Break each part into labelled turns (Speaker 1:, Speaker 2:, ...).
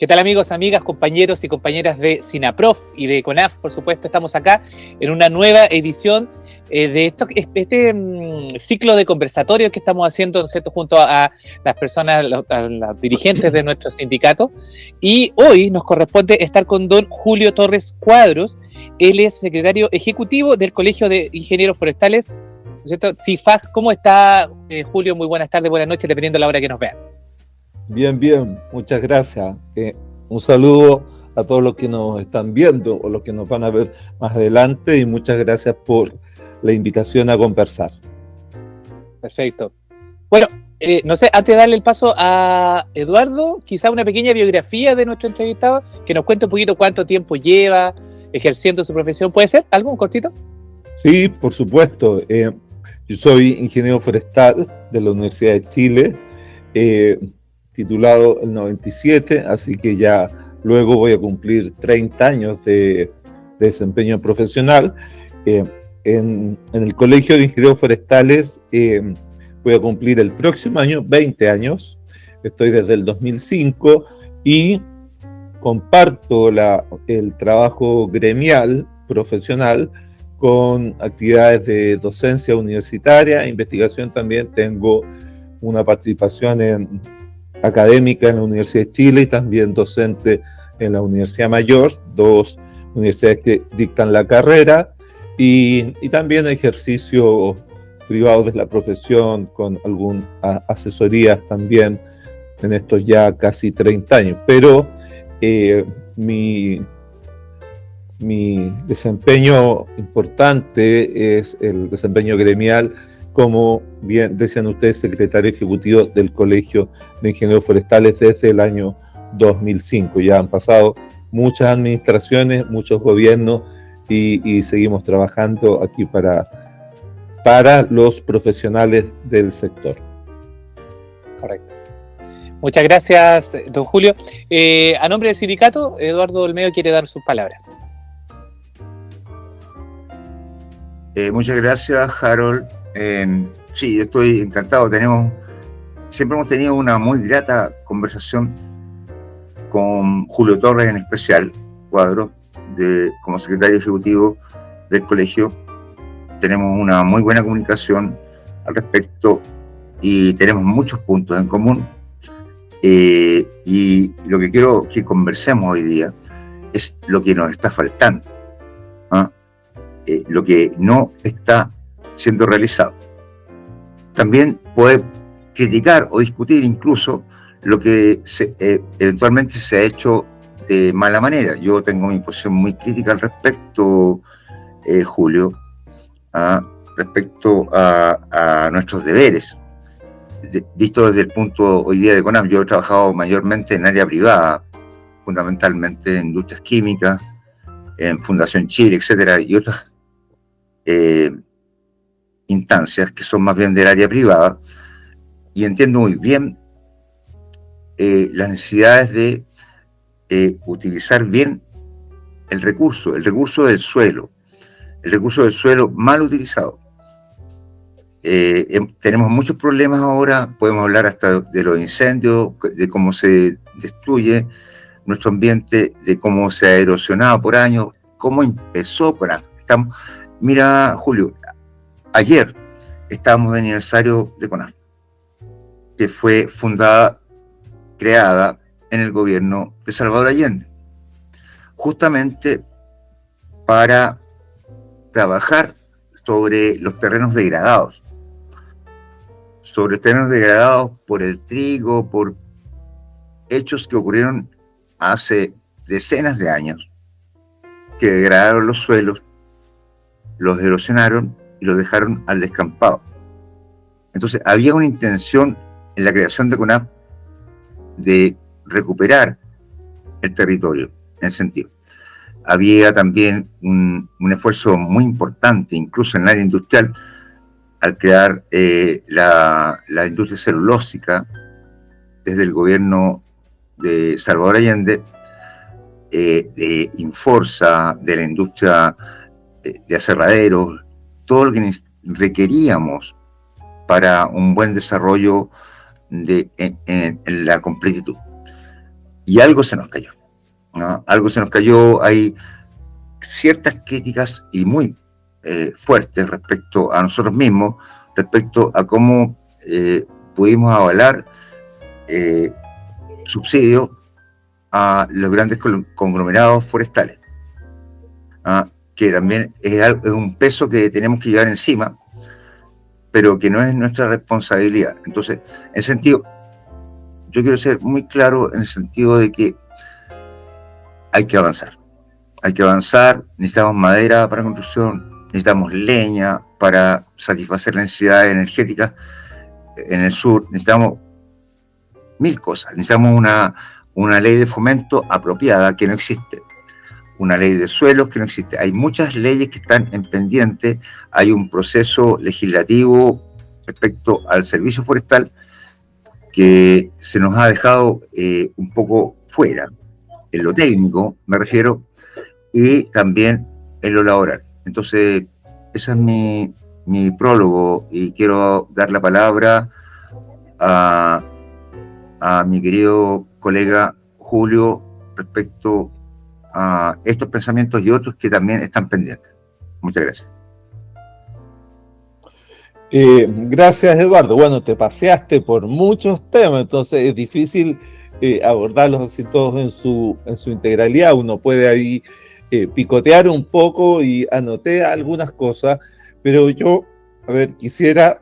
Speaker 1: ¿Qué tal, amigos, amigas, compañeros y compañeras de SINAPROF y de CONAF? Por supuesto, estamos acá en una nueva edición de este ciclo de conversatorios que estamos haciendo, ¿no es cierto?, junto a las personas, a los dirigentes de nuestro sindicato. Y hoy nos corresponde estar con don Julio Torres Cuadros. Él es secretario ejecutivo del Colegio de Ingenieros Forestales, ¿no es cierto?, CIFAG. ¿Cómo está, Julio? Muy buenas tardes, buenas noches, dependiendo de la hora que nos vean.
Speaker 2: Bien, muchas gracias. Un saludo a todos los que nos están viendo o los que nos van a ver más adelante, y muchas gracias por la invitación a conversar.
Speaker 1: Perfecto. Bueno, no sé, antes de darle el paso a Eduardo, quizá una pequeña biografía de nuestro entrevistado, que nos cuente un poquito cuánto tiempo lleva ejerciendo su profesión. ¿Puede ser? ¿Algo, un cortito?
Speaker 2: Sí, por supuesto. Yo soy ingeniero forestal de la Universidad de Chile, titulado el 97, así que ya luego voy a cumplir 30 años de desempeño profesional. En el Colegio de Ingenieros Forestales voy a cumplir el próximo año 20 años. Estoy desde el 2005 y comparto el trabajo gremial profesional con actividades de docencia universitaria, investigación. También tengo una participación académica en la Universidad de Chile y también docente en la Universidad Mayor, dos universidades que dictan la carrera, y también ejercicio privado de la profesión con algunas asesorías también en estos ya casi 30 años. Pero mi desempeño importante es el desempeño gremial, como bien decían ustedes, secretario ejecutivo del Colegio de Ingenieros Forestales desde el año 2005. Ya han pasado muchas administraciones, muchos gobiernos, y seguimos trabajando aquí para los profesionales del sector.
Speaker 1: Correcto. Muchas gracias, don Julio. A nombre del sindicato, Eduardo Olmedo quiere dar sus palabras.
Speaker 3: Muchas gracias, Harold. Sí, yo estoy encantado. Siempre hemos tenido una muy grata conversación con Julio Torres, en especial, Cuadros, como secretario ejecutivo del colegio. Tenemos una muy buena comunicación al respecto y tenemos muchos puntos en común. Y lo que quiero que conversemos hoy día es lo que nos está faltando, lo que no está siendo realizado. También puede criticar o discutir incluso lo que eventualmente se ha hecho de mala manera. Yo tengo mi posición muy crítica al respecto, Julio, respecto a nuestros deberes. Visto desde el punto hoy día de CONAF, yo he trabajado mayormente en área privada, fundamentalmente en industrias químicas, en Fundación Chile, etcétera, y otras instancias que son más bien del área privada, y entiendo muy bien las necesidades de utilizar bien el recurso del suelo mal utilizado. Tenemos muchos problemas ahora, podemos hablar hasta de los incendios, de cómo se destruye nuestro ambiente, de cómo se ha erosionado por años, cómo empezó con CONAF. Mira, Julio, ayer estábamos de aniversario de CONAF, que fue creada en el gobierno de Salvador Allende, justamente para trabajar sobre los terrenos degradados, por el trigo, por hechos que ocurrieron hace decenas de años, que degradaron los suelos, los erosionaron y los dejaron al descampado. Entonces había una intención en la creación de CONAF de recuperar el territorio, en ese sentido. Había también un esfuerzo muy importante, incluso en el área industrial, al crear la industria celulósica desde el gobierno de Salvador Allende, de Inforsa, de la industria de aserraderos, todo lo que requeríamos para un buen desarrollo en la completitud. y algo se nos cayó, ¿no? Algo se nos cayó, hay ciertas críticas y muy fuertes respecto a nosotros mismos, respecto a cómo pudimos avalar subsidios a los grandes conglomerados forestales, que también es un peso que tenemos que llevar encima, pero que no es nuestra responsabilidad. Entonces, en ese sentido, yo quiero ser muy claro en el sentido de que hay que avanzar. Hay que avanzar, necesitamos madera para construcción, necesitamos leña para satisfacer las necesidades energéticas en el sur, necesitamos mil cosas. Necesitamos una ley de fomento apropiada que no existe, una ley de suelos que no existe. Hay muchas leyes que están en pendiente, hay un proceso legislativo respecto al servicio forestal que se nos ha dejado un poco fuera, en lo técnico me refiero, y también en lo laboral. Entonces, ese es mi prólogo, y quiero dar la palabra a mi querido colega Julio respecto a estos pensamientos y otros que también están pendientes. Muchas gracias.
Speaker 2: Gracias, Eduardo. Bueno, te paseaste por muchos temas, entonces es difícil abordarlos así todos en su integralidad. Uno puede ahí picotear un poco y anoté algunas cosas, pero yo, a ver, quisiera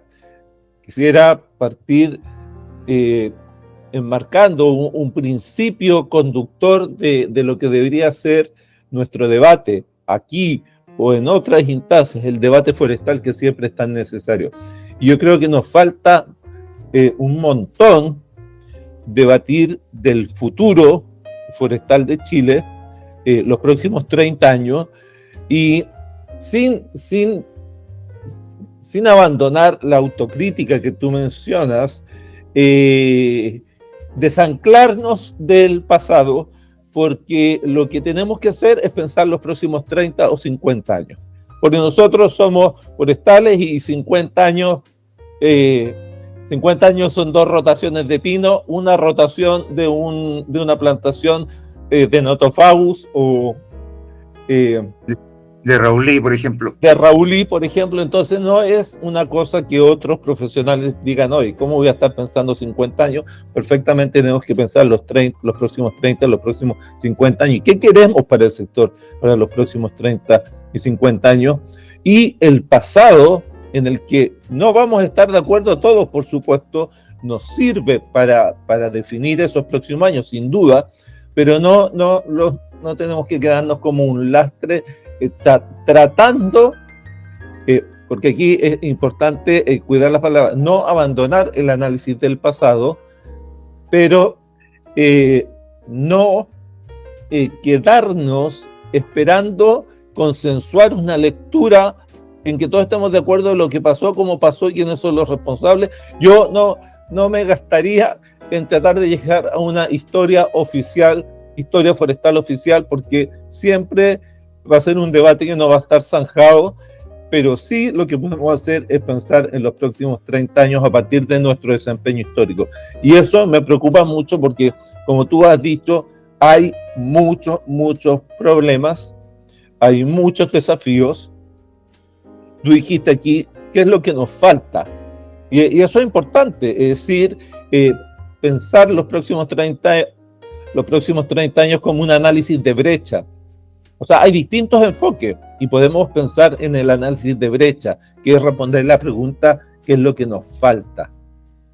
Speaker 2: partir enmarcando un principio conductor de lo que debería ser nuestro debate aquí o en otras instancias, el debate forestal que siempre es tan necesario. Y yo creo que nos falta un montón debatir del futuro forestal de Chile, los próximos 30 años, y sin abandonar la autocrítica que tú mencionas, desanclarnos del pasado, porque lo que tenemos que hacer es pensar los próximos 30 o 50 años. Porque nosotros somos forestales y 50 años son 2 rotaciones de pino, una rotación de una plantación de Nothofagus o
Speaker 3: de Raulí, por ejemplo.
Speaker 2: Entonces no es una cosa que otros profesionales digan, oye, ¿cómo voy a estar pensando 50 años? Perfectamente tenemos que pensar los próximos 30, los próximos 50 años. ¿Y qué queremos para el sector para los próximos 30 y 50 años? Y el pasado, en el que no vamos a estar de acuerdo todos, por supuesto, nos sirve para definir esos próximos años, sin duda, pero no tenemos que quedarnos como un lastre tratando, porque aquí es importante cuidar las palabras, no abandonar el análisis del pasado, pero no quedarnos esperando consensuar una lectura en que todos estemos de acuerdo en lo que pasó, cómo pasó y quiénes son los responsables. Yo no me gastaría en tratar de llegar a una historia forestal oficial, porque siempre va a ser un debate que no va a estar zanjado, pero sí lo que podemos hacer es pensar en los próximos 30 años a partir de nuestro desempeño histórico. Y eso me preocupa mucho porque, como tú has dicho, hay muchos problemas, hay muchos desafíos. Tú dijiste aquí, ¿qué es lo que nos falta? Y eso es importante, es decir, pensar los próximos 30 años como un análisis de brecha. O sea, hay distintos enfoques y podemos pensar en el análisis de brecha, que es responder la pregunta, ¿qué es lo que nos falta?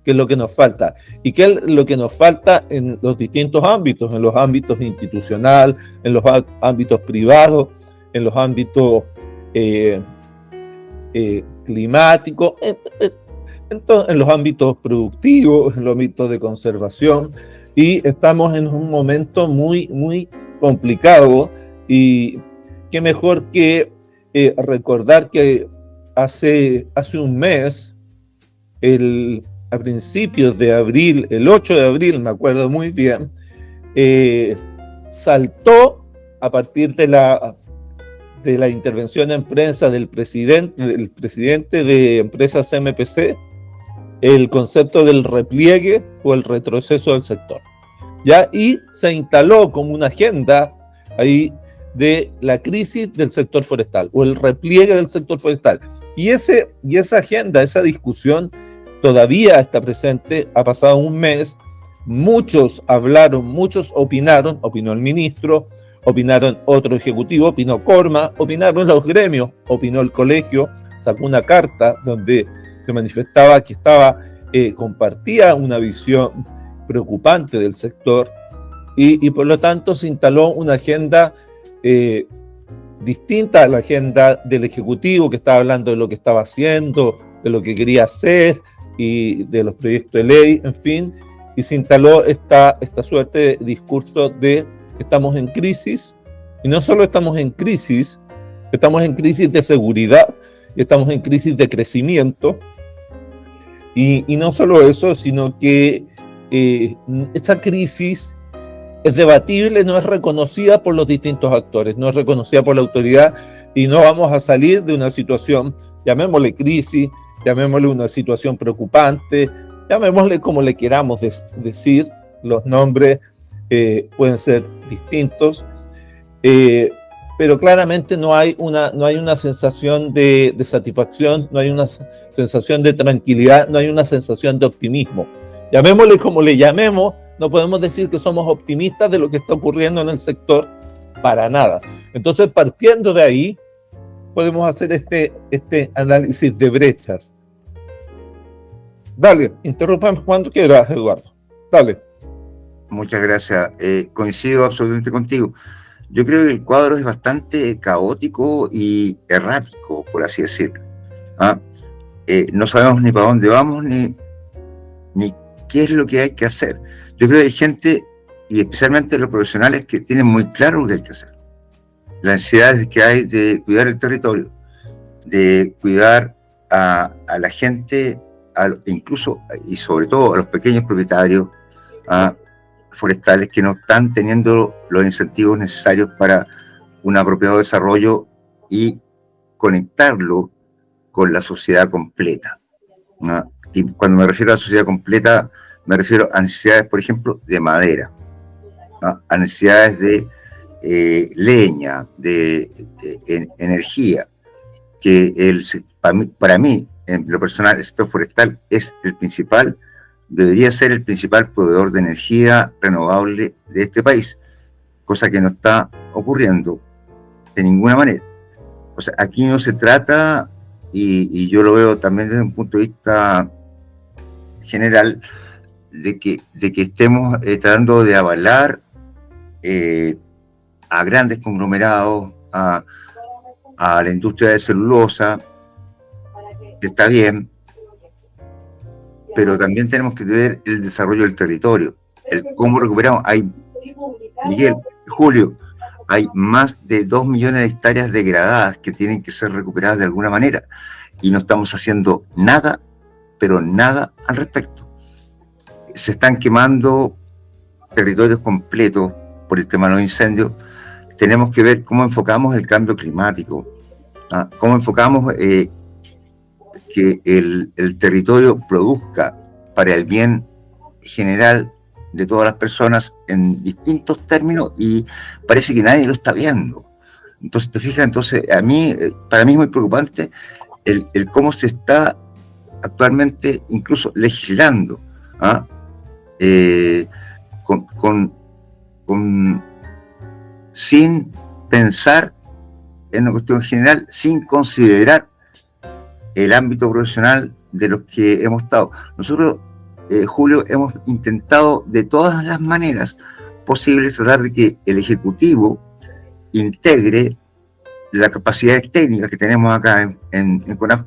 Speaker 2: ¿Qué es lo que nos falta? ¿Y qué es lo que nos falta en los distintos ámbitos? En los ámbitos institucional, en los ámbitos privados, en los ámbitos climáticos, en los ámbitos productivos, en los ámbitos de conservación. Y estamos en un momento muy complicado. Y qué mejor que recordar que hace un mes, a principios de abril, el 8 de abril, me acuerdo muy bien, saltó a partir de la intervención en prensa del presidente de Empresas MPC, el concepto del repliegue o el retroceso del sector. ¿ya? Y se instaló como una agenda ahí de la crisis del sector forestal o el repliegue del sector forestal. Y esa agenda, esa discusión todavía está presente, ha pasado un mes, muchos hablaron, muchos opinaron, opinó el ministro, opinaron otro ejecutivo, opinó Corma, opinaron los gremios, opinó el colegio, sacó una carta donde se manifestaba que compartía una visión preocupante del sector y por lo tanto se instaló una agenda distinta a la agenda del Ejecutivo, que estaba hablando de lo que estaba haciendo, de lo que quería hacer y de los proyectos de ley, en fin, y se instaló esta suerte de discurso de que estamos en crisis, y no solo estamos en crisis de seguridad, estamos en crisis de crecimiento, y no solo eso, sino que esa crisis es debatible, no es reconocida por los distintos actores, no es reconocida por la autoridad, y no vamos a salir de una situación, llamémosle crisis, llamémosle una situación preocupante, llamémosle como le queramos decir, los nombres pueden ser distintos, pero claramente no hay una sensación de satisfacción, no hay una sensación de tranquilidad, no hay una sensación de optimismo. Llamémosle como le llamemos, no podemos decir que somos optimistas de lo que está ocurriendo en el sector, para nada. Entonces, partiendo de ahí, podemos hacer este análisis de brechas. Dale, interrúpame cuando quieras, Eduardo. Dale.
Speaker 3: Muchas gracias. Coincido absolutamente contigo. Yo creo que el cuadro es bastante caótico y errático, por así decirlo. No sabemos ni para dónde vamos, ni qué es lo que hay que hacer. Yo creo que hay gente, y especialmente los profesionales, que tienen muy claro lo que hay que hacer. La necesidad que hay de cuidar el territorio, de cuidar a la gente, incluso y sobre todo a los pequeños propietarios forestales que no están teniendo los incentivos necesarios para un apropiado desarrollo y conectarlo con la sociedad completa. Y cuando me refiero a la sociedad completa, me refiero a necesidades, por ejemplo, de madera, a necesidades de leña, de energía, que para mí, en lo personal, el sector forestal debería ser el principal proveedor de energía renovable de este país, cosa que no está ocurriendo de ninguna manera. O sea, aquí no se trata, y yo lo veo también desde un punto de vista general, de que estemos tratando de avalar a grandes conglomerados, a la industria de celulosa, que está bien, pero también tenemos que ver el desarrollo del territorio, el cómo recuperamos. Julio, hay más de 2 millones de hectáreas degradadas que tienen que ser recuperadas de alguna manera, y no estamos haciendo nada, pero nada al respecto. Se están quemando territorios completos por el tema de los incendios. Tenemos que ver cómo enfocamos el cambio climático, cómo enfocamos que el territorio produzca para el bien general de todas las personas en distintos términos, y parece que nadie lo está viendo. Entonces, ¿te fijas? Entonces, para mí es muy preocupante el cómo se está actualmente incluso legislando, sin pensar en una cuestión general, sin considerar el ámbito profesional de los que hemos estado. Nosotros, Julio, hemos intentado de todas las maneras posibles tratar de que el Ejecutivo integre las capacidades técnicas que tenemos acá en CONAF,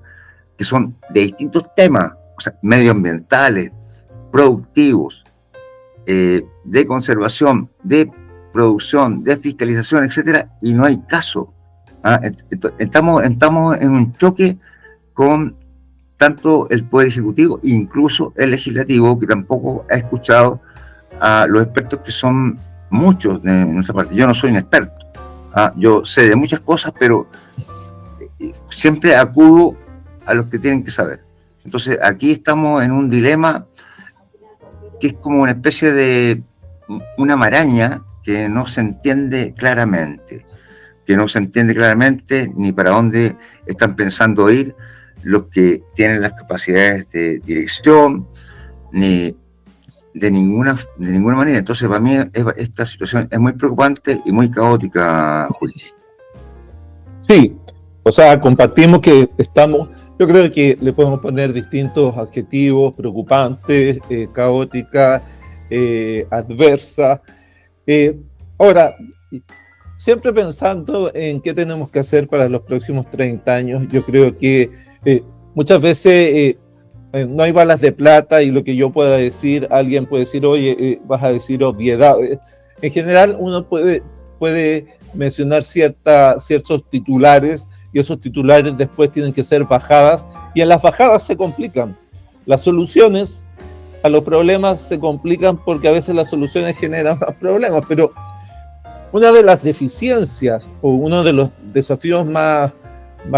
Speaker 3: que son de distintos temas, o sea, medioambientales, productivos, de conservación, de producción, de fiscalización, etcétera, y no hay caso. Estamos en un choque con tanto el Poder Ejecutivo e incluso el Legislativo, que tampoco ha escuchado a los expertos, que son muchos de nuestra parte. Yo no soy un experto, yo sé de muchas cosas, pero siempre acudo a los que tienen que saber. Entonces, aquí estamos en un dilema que es como una especie de una maraña que no se entiende claramente, ni para dónde están pensando ir los que tienen las capacidades de dirección, ni de ninguna manera. Entonces, para mí, esta situación es muy preocupante y muy caótica, Julio.
Speaker 2: Sí, o sea, compartimos que estamos, yo creo que le podemos poner distintos adjetivos: preocupantes, caótica, adversa. Ahora, siempre pensando en qué tenemos que hacer para los próximos 30 años, yo creo que muchas veces no hay balas de plata, y lo que yo pueda decir, alguien puede decir, oye, vas a decir obviedades. En general, uno puede mencionar ciertos titulares, y esos titulares después tienen que ser bajadas, y en las bajadas se complican. Las soluciones a los problemas se complican porque a veces las soluciones generan más problemas, pero una de las deficiencias o uno de los desafíos más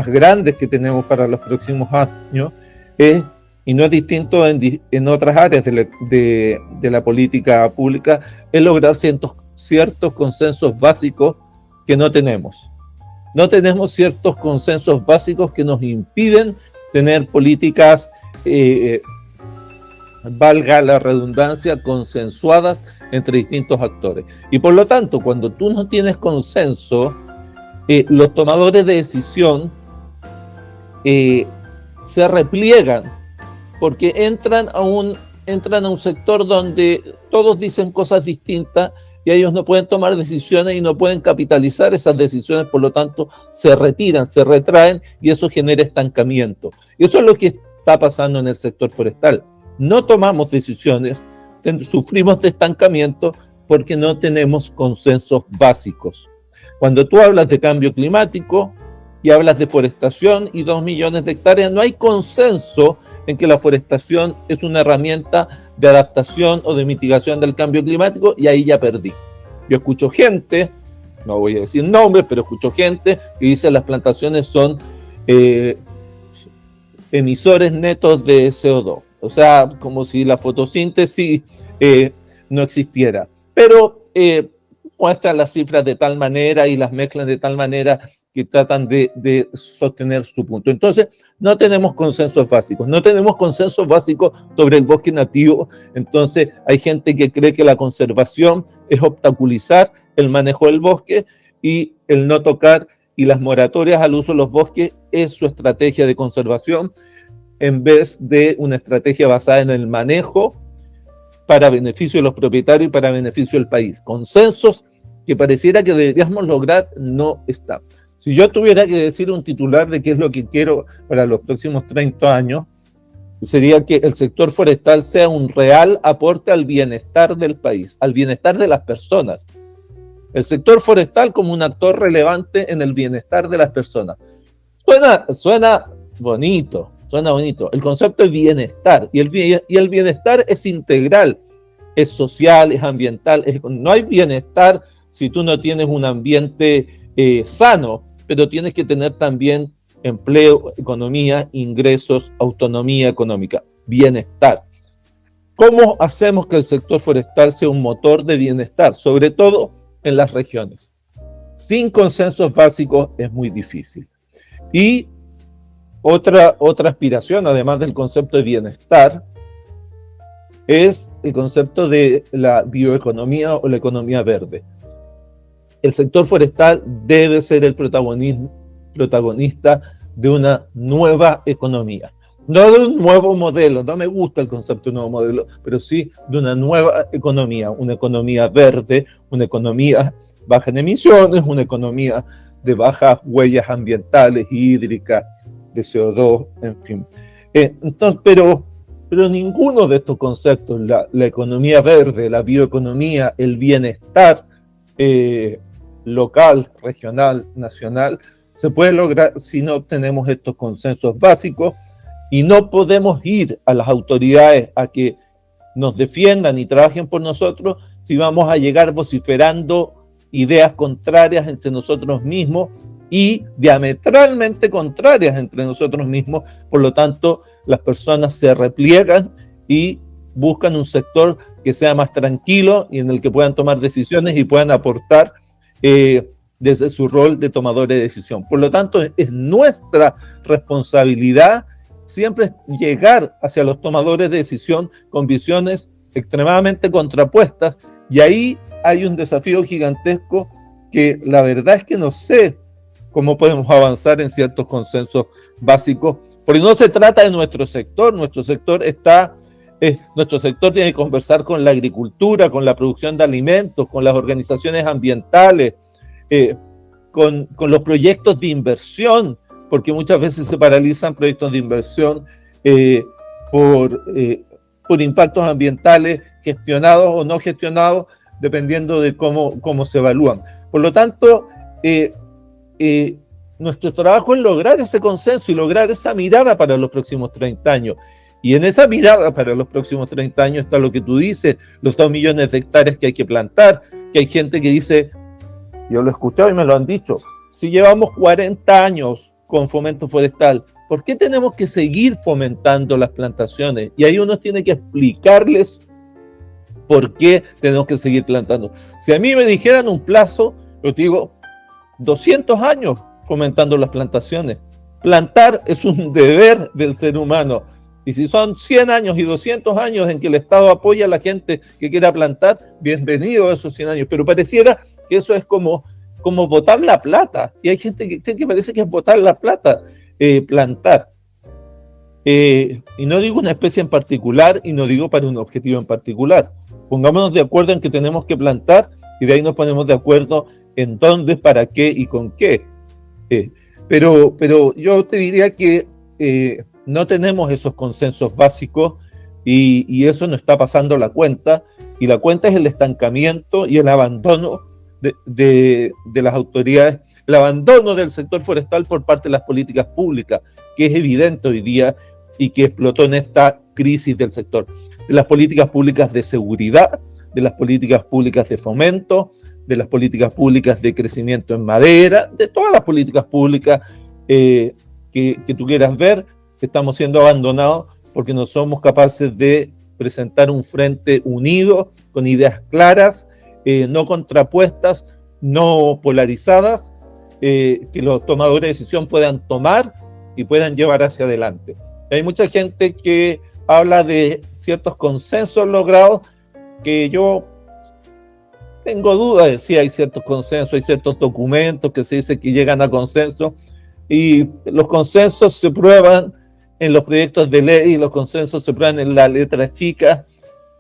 Speaker 2: grandes que tenemos para los próximos años es, y no es distinto en otras áreas de la política pública, es lograr ciertos consensos básicos que no tenemos. No tenemos ciertos consensos básicos que nos impiden tener políticas, valga la redundancia, consensuadas entre distintos actores. Y por lo tanto, cuando tú no tienes consenso, los tomadores de decisión se repliegan, porque entran a un sector donde todos dicen cosas distintas y ellos no pueden tomar decisiones y no pueden capitalizar esas decisiones, por lo tanto se retiran, se retraen, y eso genera estancamiento. Y eso es lo que está pasando en el sector forestal. No tomamos decisiones, sufrimos de estancamiento porque no tenemos consensos básicos. Cuando tú hablas de cambio climático y hablas de forestación y 2 millones de hectáreas, no hay consenso en que la forestación es una herramienta de adaptación o de mitigación del cambio climático, y ahí ya perdí. Yo escucho gente, no voy a decir nombres, pero escucho gente que dice que las plantaciones son emisores netos de CO2. O sea, como si la fotosíntesis no existiera. Pero muestran las cifras de tal manera y las mezclan de tal manera que tratan de sostener su punto. Entonces, no tenemos consensos básicos. No tenemos consensos básicos sobre el bosque nativo. Entonces, hay gente que cree que la conservación es obstaculizar el manejo del bosque, y el no tocar y las moratorias al uso de los bosques es su estrategia de conservación, en vez de una estrategia basada en el manejo para beneficio de los propietarios y para beneficio del país. Consensos que pareciera que deberíamos lograr no está. Si yo tuviera que decir un titular de qué es lo que quiero para los próximos 30 años, sería que el sector forestal sea un real aporte al bienestar del país, al bienestar de las personas. El sector forestal como un actor relevante en el bienestar de las personas. Suena bonito. El concepto es bienestar, y el bienestar es integral, es social, es ambiental. No hay bienestar si tú no tienes un ambiente sano, pero tienes que tener también empleo, economía, ingresos, autonomía económica, bienestar. ¿Cómo hacemos que el sector forestal sea un motor de bienestar, sobre todo en las regiones? Sin consensos básicos es muy difícil. Y otra aspiración, además del concepto de bienestar, es el concepto de la bioeconomía o la economía verde. El sector forestal debe ser el protagonista de una nueva economía. No de un nuevo modelo, no me gusta el concepto de nuevo modelo, pero sí de una nueva economía, una economía verde, una economía baja en emisiones, una economía de bajas huellas ambientales, hídricas, de CO2, en fin. Entonces, pero ninguno de estos conceptos, la economía verde, la bioeconomía, el bienestar local, regional, nacional, se puede lograr si no tenemos estos consensos básicos, y no podemos ir a las autoridades a que nos defiendan y trabajen por nosotros si vamos a llegar vociferando ideas contrarias entre nosotros mismos y diametralmente contrarias entre nosotros mismos. Por lo tanto, las personas se repliegan y buscan un sector que sea más tranquilo y en el que puedan tomar decisiones y puedan aportar desde su rol de tomadores de decisión. Por lo tanto, es nuestra responsabilidad siempre llegar hacia los tomadores de decisión con visiones extremadamente contrapuestas, y ahí hay un desafío gigantesco que la verdad es que no sé cómo podemos avanzar en ciertos consensos básicos, porque no se trata de nuestro sector tiene que conversar con la agricultura, con la producción de alimentos, con las organizaciones ambientales, con los proyectos de inversión, porque muchas veces se paralizan proyectos de inversión por impactos ambientales gestionados o no gestionados, dependiendo de cómo se evalúan. Por lo tanto, nuestro trabajo es lograr ese consenso y lograr esa mirada para los próximos 30 años. Y en esa mirada para los próximos 30 años está lo que tú dices, los 2 millones de hectáreas que hay que plantar, que hay gente que dice, yo lo he escuchado y me lo han dicho, si llevamos 40 años con fomento forestal, ¿por qué tenemos que seguir fomentando las plantaciones? Y ahí uno tiene que explicarles por qué tenemos que seguir plantando. Si a mí me dijeran un plazo, yo digo 200 años fomentando las plantaciones. Plantar es un deber del ser humano. Y si son 100 años y 200 años en que el Estado apoya a la gente que quiera plantar, bienvenido a esos 100 años. Pero pareciera que eso es como botar la plata. Y hay gente que parece que es botar la plata, plantar. Y no digo una especie en particular y no digo para un objetivo en particular. Pongámonos de acuerdo en que tenemos que plantar y de ahí nos ponemos de acuerdo en dónde, para qué y con qué. Pero yo te diría que no tenemos esos consensos básicos y eso nos está pasando la cuenta, y la cuenta es el estancamiento y el abandono de las autoridades, el abandono del sector forestal por parte de las políticas públicas, que es evidente hoy día y que explotó en esta crisis del sector, de las políticas públicas de seguridad, de las políticas públicas de fomento, de las políticas públicas de crecimiento en madera, de todas las políticas públicas que tú quieras ver. Estamos siendo abandonados porque no somos capaces de presentar un frente unido, con ideas claras, no contrapuestas, no polarizadas, que los tomadores de decisión puedan tomar y puedan llevar hacia adelante. Hay mucha gente que habla de ciertos consensos logrados, que yo tengo dudas de si hay ciertos consensos, hay ciertos documentos que se dice que llegan a consenso, y los consensos se prueban en los proyectos de ley, los consensos se prueban en la letra chica,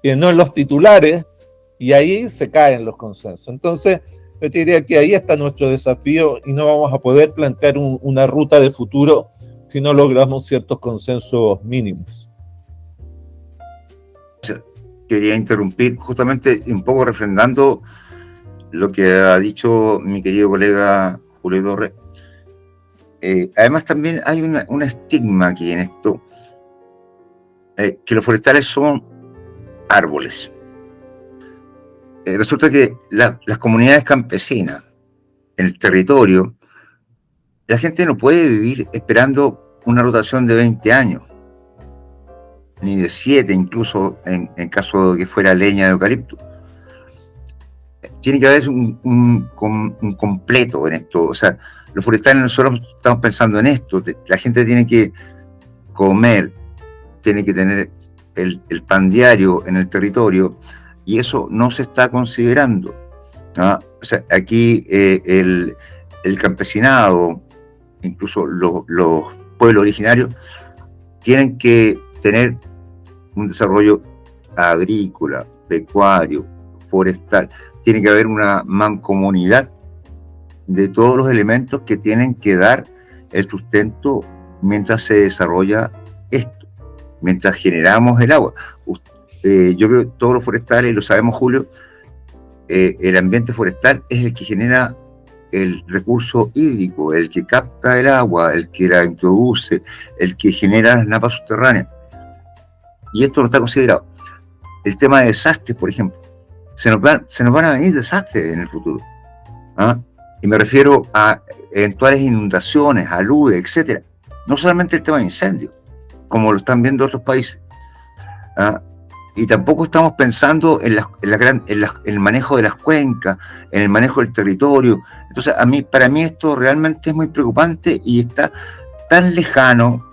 Speaker 2: no en los titulares, y ahí se caen los consensos. Entonces, yo te diría que ahí está nuestro desafío y no vamos a poder plantear una ruta de futuro si no logramos ciertos consensos mínimos.
Speaker 3: Quería interrumpir justamente un poco refrendando lo que ha dicho mi querido colega Julio Torres. Además también hay un estigma aquí en esto, que los forestales son árboles. Resulta que las comunidades campesinas en el territorio, la gente no puede vivir esperando una rotación de 20 años, ni de 7 incluso en caso de que fuera leña de eucalipto. Tiene que haber un completo en esto. O sea, los forestales nosotros estamos pensando en esto. La gente tiene que comer, tiene que tener el pan diario en el territorio, y eso no se está considerando, ¿no? O sea, aquí el campesinado, incluso los pueblos originarios, tienen que tener un desarrollo agrícola, pecuario, forestal. Tiene que haber una mancomunidad de todos los elementos que tienen que dar el sustento mientras se desarrolla esto, mientras generamos el agua. Yo creo que todos los forestales, y lo sabemos, Julio, el ambiente forestal es el que genera el recurso hídrico, el que capta el agua, el que la introduce, el que genera las napas subterráneas. Y esto no está considerado. El tema de desastres, por ejemplo. Se nos van a venir desastres en el futuro. ¿Ah? Y me refiero a eventuales inundaciones, aludes, etcétera. No solamente el tema de incendios, como lo están viendo otros países. ¿Ah? y tampoco estamos pensando en el manejo de las cuencas, en el manejo del territorio. Entonces, para mí esto realmente es muy preocupante y está tan lejano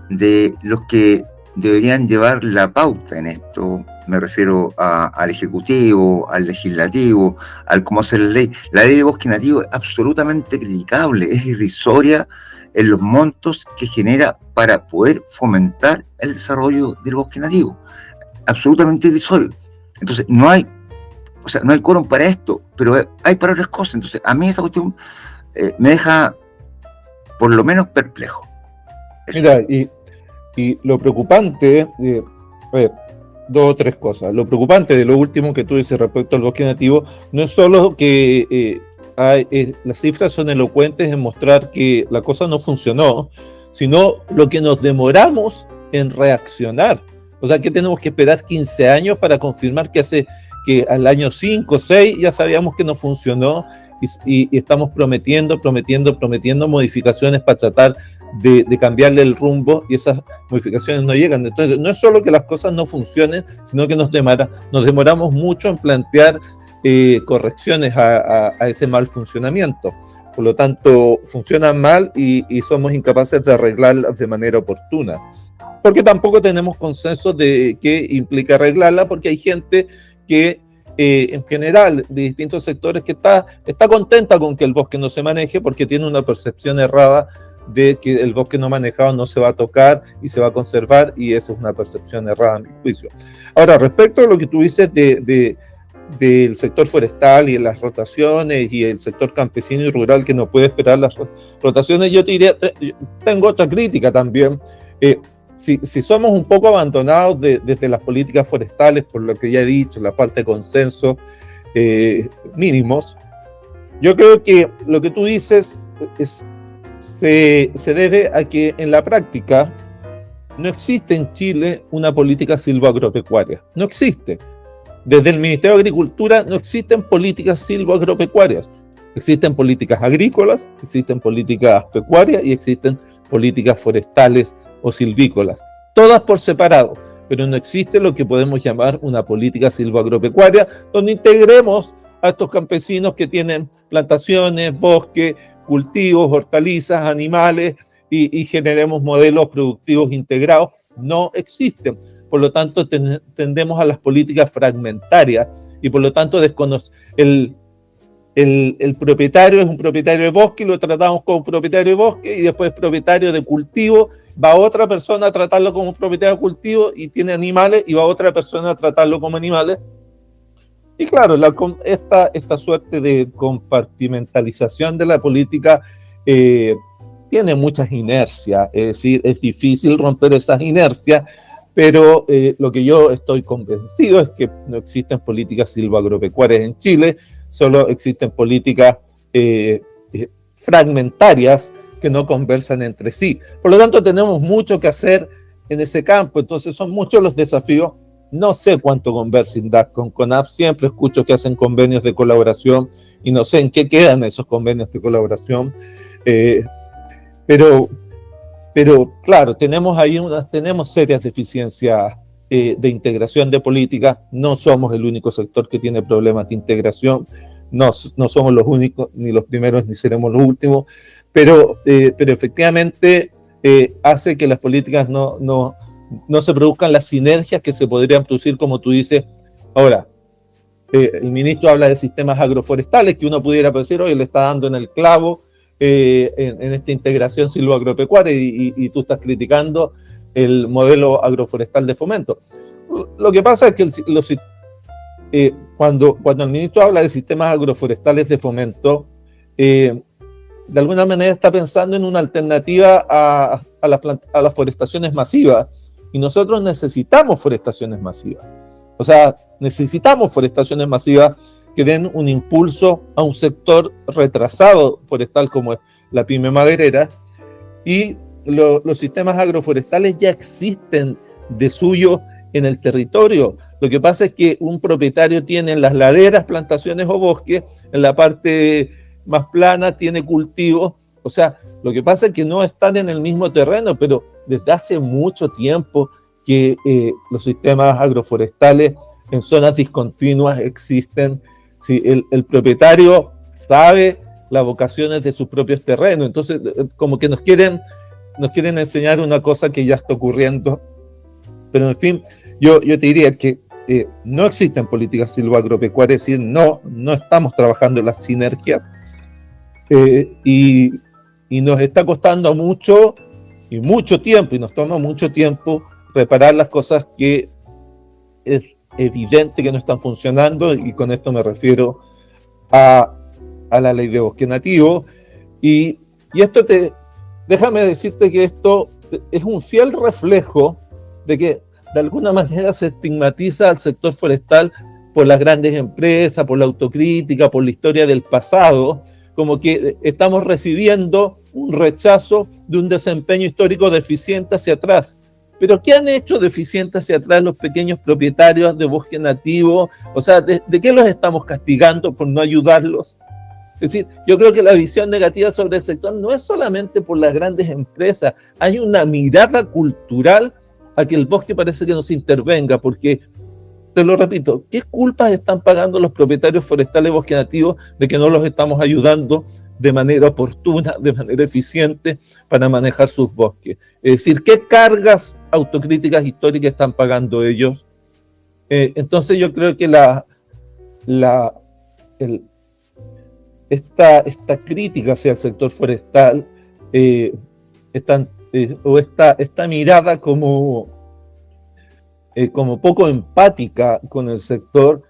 Speaker 3: de los que deberían llevar la pauta en esto. Me refiero al Ejecutivo, al Legislativo, al cómo hacer la ley. La ley de bosque nativo es absolutamente criticable, es irrisoria en los montos que genera para poder fomentar el desarrollo del bosque nativo. Absolutamente irrisorio. Entonces, no hay quórum para esto, pero hay para otras cosas. Entonces, a mí esa cuestión me deja por lo menos perplejo.
Speaker 2: Eso. Mira, y lo preocupante, a ver, 2 o 3 cosas. Lo preocupante de lo último que tú dices respecto al bosque nativo no es solo que las cifras son elocuentes en mostrar que la cosa no funcionó, sino lo que nos demoramos en reaccionar. O sea, que tenemos que esperar 15 años para confirmar que al año 5 o 6 ya sabíamos que no funcionó y estamos prometiendo modificaciones para tratar de cambiarle el rumbo y esas modificaciones no llegan. Entonces, no es solo que las cosas no funcionen, sino que nos demoramos mucho en plantear correcciones a ese mal funcionamiento. Por lo tanto, funcionan mal y somos incapaces de arreglarlas de manera oportuna. Porque tampoco tenemos consenso de qué implica arreglarla, porque hay gente que en general de distintos sectores que está contenta con que el bosque no se maneje porque tiene una percepción errada de que el bosque no manejado no se va a tocar y se va a conservar, y esa es una percepción errada a mi juicio. Ahora, respecto a lo que tú dices del sector forestal y las rotaciones y el sector campesino y rural que no puede esperar las rotaciones, yo te diría, tengo otra crítica también. Si somos un poco abandonados desde las políticas forestales, por lo que ya he dicho, la falta de consenso mínimos, yo creo que lo que tú dices se debe a que en la práctica no existe en Chile una política silvoagropecuaria. No existe. Desde el Ministerio de Agricultura no existen políticas silvoagropecuarias. Existen políticas agrícolas, existen políticas pecuarias y existen políticas forestales o silvícolas, todas por separado, pero no existe lo que podemos llamar una política silvoagropecuaria donde integremos a estos campesinos que tienen plantaciones, bosque, cultivos, hortalizas, animales y generemos modelos productivos integrados. No existen. Por lo tanto, tendemos a las políticas fragmentarias y por lo tanto el propietario es un propietario de bosque y lo tratamos como propietario de bosque, y después propietario de cultivo, va otra persona a tratarlo como propietario de cultivo y tiene animales, y va otra persona a tratarlo como animales. Y claro, esta suerte de compartimentalización de la política tiene muchas inercias, es decir, es difícil romper esas inercias, pero lo que yo estoy convencido es que no existen políticas silvoagropecuarias en Chile, solo existen políticas fragmentarias que no conversan entre sí. Por lo tanto, tenemos mucho que hacer en ese campo. Entonces, son muchos los desafíos. No sé cuánto conversa INDAP con CONAF. Siempre escucho que hacen convenios de colaboración y no sé en qué quedan esos convenios de colaboración. Pero claro, tenemos serias deficiencias de integración de políticas. No somos el único sector que tiene problemas de integración. No somos los únicos, ni los primeros, ni seremos los últimos. Pero efectivamente hace que las políticas no se produzcan las sinergias que se podrían producir, como tú dices. Ahora, el ministro habla de sistemas agroforestales, que uno pudiera decir, oye, le está dando en el clavo en esta integración silvoagropecuaria y tú estás criticando el modelo agroforestal de fomento. Lo que pasa es que cuando el ministro habla de sistemas agroforestales de fomento, de alguna manera está pensando en una alternativa a las forestaciones masivas, y nosotros necesitamos forestaciones masivas. O sea, necesitamos forestaciones masivas que den un impulso a un sector retrasado forestal como es la pyme maderera, y los sistemas agroforestales ya existen de suyo en el territorio. Lo que pasa es que un propietario tiene en las laderas plantaciones o bosques, en la parte más plana tiene cultivos. O sea, lo que pasa es que no están en el mismo terreno, pero desde hace mucho tiempo que los sistemas agroforestales en zonas discontinuas existen. Si el propietario sabe las vocaciones de sus propios terrenos, entonces como que nos quieren enseñar una cosa que ya está ocurriendo. Pero en fin, yo te diría que no existen políticas silvoagropecuarias, es decir, no estamos trabajando en las sinergias, y nos está costando mucho tiempo, y nos toma mucho tiempo reparar las cosas que es evidente que no están funcionando, y con esto me refiero a la ley de bosque nativo. Y esto déjame decirte que esto es un fiel reflejo de que de alguna manera se estigmatiza al sector forestal por las grandes empresas, por la autocrítica, por la historia del pasado, como que estamos recibiendo un rechazo de un desempeño histórico deficiente hacia atrás. Pero ¿qué han hecho deficiente hacia atrás los pequeños propietarios de bosque nativo? O sea, ¿de qué los estamos castigando por no ayudarlos? Es decir, yo creo que la visión negativa sobre el sector no es solamente por las grandes empresas, hay una mirada cultural a que el bosque parece que no se intervenga, porque, te lo repito, ¿qué culpas están pagando los propietarios forestales de bosque nativo de que no los estamos ayudando de manera oportuna, de manera eficiente para manejar sus bosques? Es decir, ¿qué cargas autocríticas históricas están pagando ellos? Entonces yo creo que esta crítica hacia el sector forestal, esta mirada como poco empática con el sector,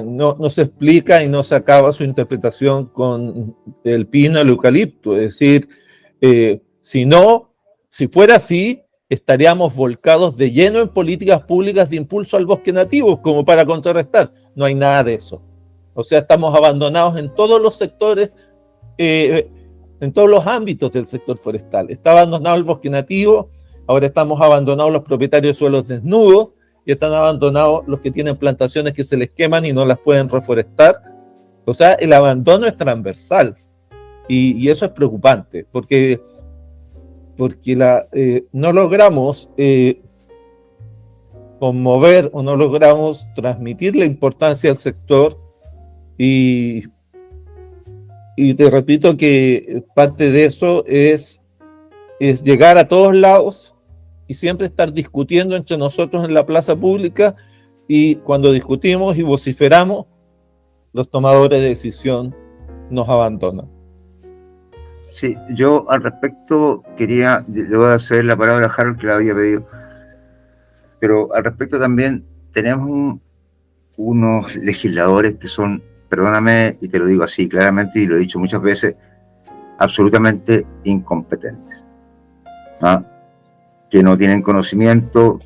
Speaker 2: no se explica y no se acaba su interpretación con el pino, el eucalipto. Es decir, si fuera así, estaríamos volcados de lleno en políticas públicas de impulso al bosque nativo, como para contrarrestar. No hay nada de eso. O sea, estamos abandonados en todos los sectores, en todos los ámbitos del sector forestal. Está abandonado el bosque nativo, ahora estamos abandonados los propietarios de suelos desnudos, y están abandonados los que tienen plantaciones que se les queman y no las pueden reforestar. O sea, el abandono es transversal, y eso es preocupante, porque no logramos conmover o no logramos transmitir la importancia del sector, y te repito que parte de eso es llegar a todos lados y siempre estar discutiendo entre nosotros en la plaza pública, y cuando discutimos y vociferamos, los tomadores de decisión nos abandonan.
Speaker 3: Sí, yo al respecto le voy a hacer la palabra a Harold, que la había pedido, pero al respecto también tenemos unos legisladores que son, perdóname y te lo digo así claramente y lo he dicho muchas veces, absolutamente incompetentes, ¿no? Que no tienen conocimiento,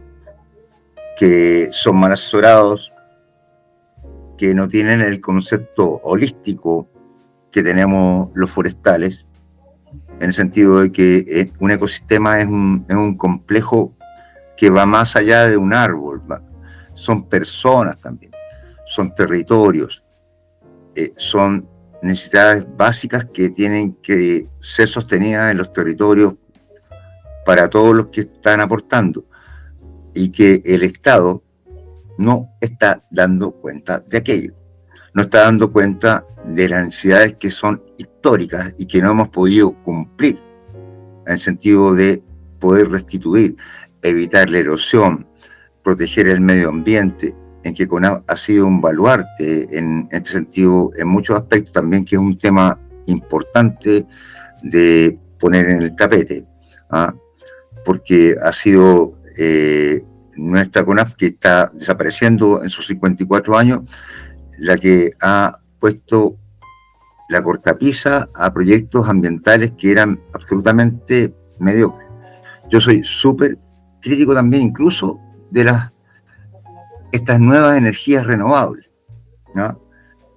Speaker 3: que son mal asesorados, que no tienen el concepto holístico que tenemos los forestales, en el sentido de que un ecosistema es un complejo que va más allá de un árbol, son personas también, son territorios, son necesidades básicas que tienen que ser sostenidas en los territorios para todos los que están aportando, y que el Estado no está dando cuenta de aquello, no está dando cuenta de las necesidades que son históricas y que no hemos podido cumplir, en el sentido de poder restituir, evitar la erosión, proteger el medio ambiente, en que CONAF ha sido un baluarte en este sentido, en muchos aspectos también, que es un tema importante de poner en el tapete, ¿ah? Porque ha sido nuestra CONAF, que está desapareciendo en sus 54 años, la que ha puesto la cortapisa a proyectos ambientales que eran absolutamente mediocres. Yo soy súper crítico también incluso de estas nuevas energías renovables, ¿no?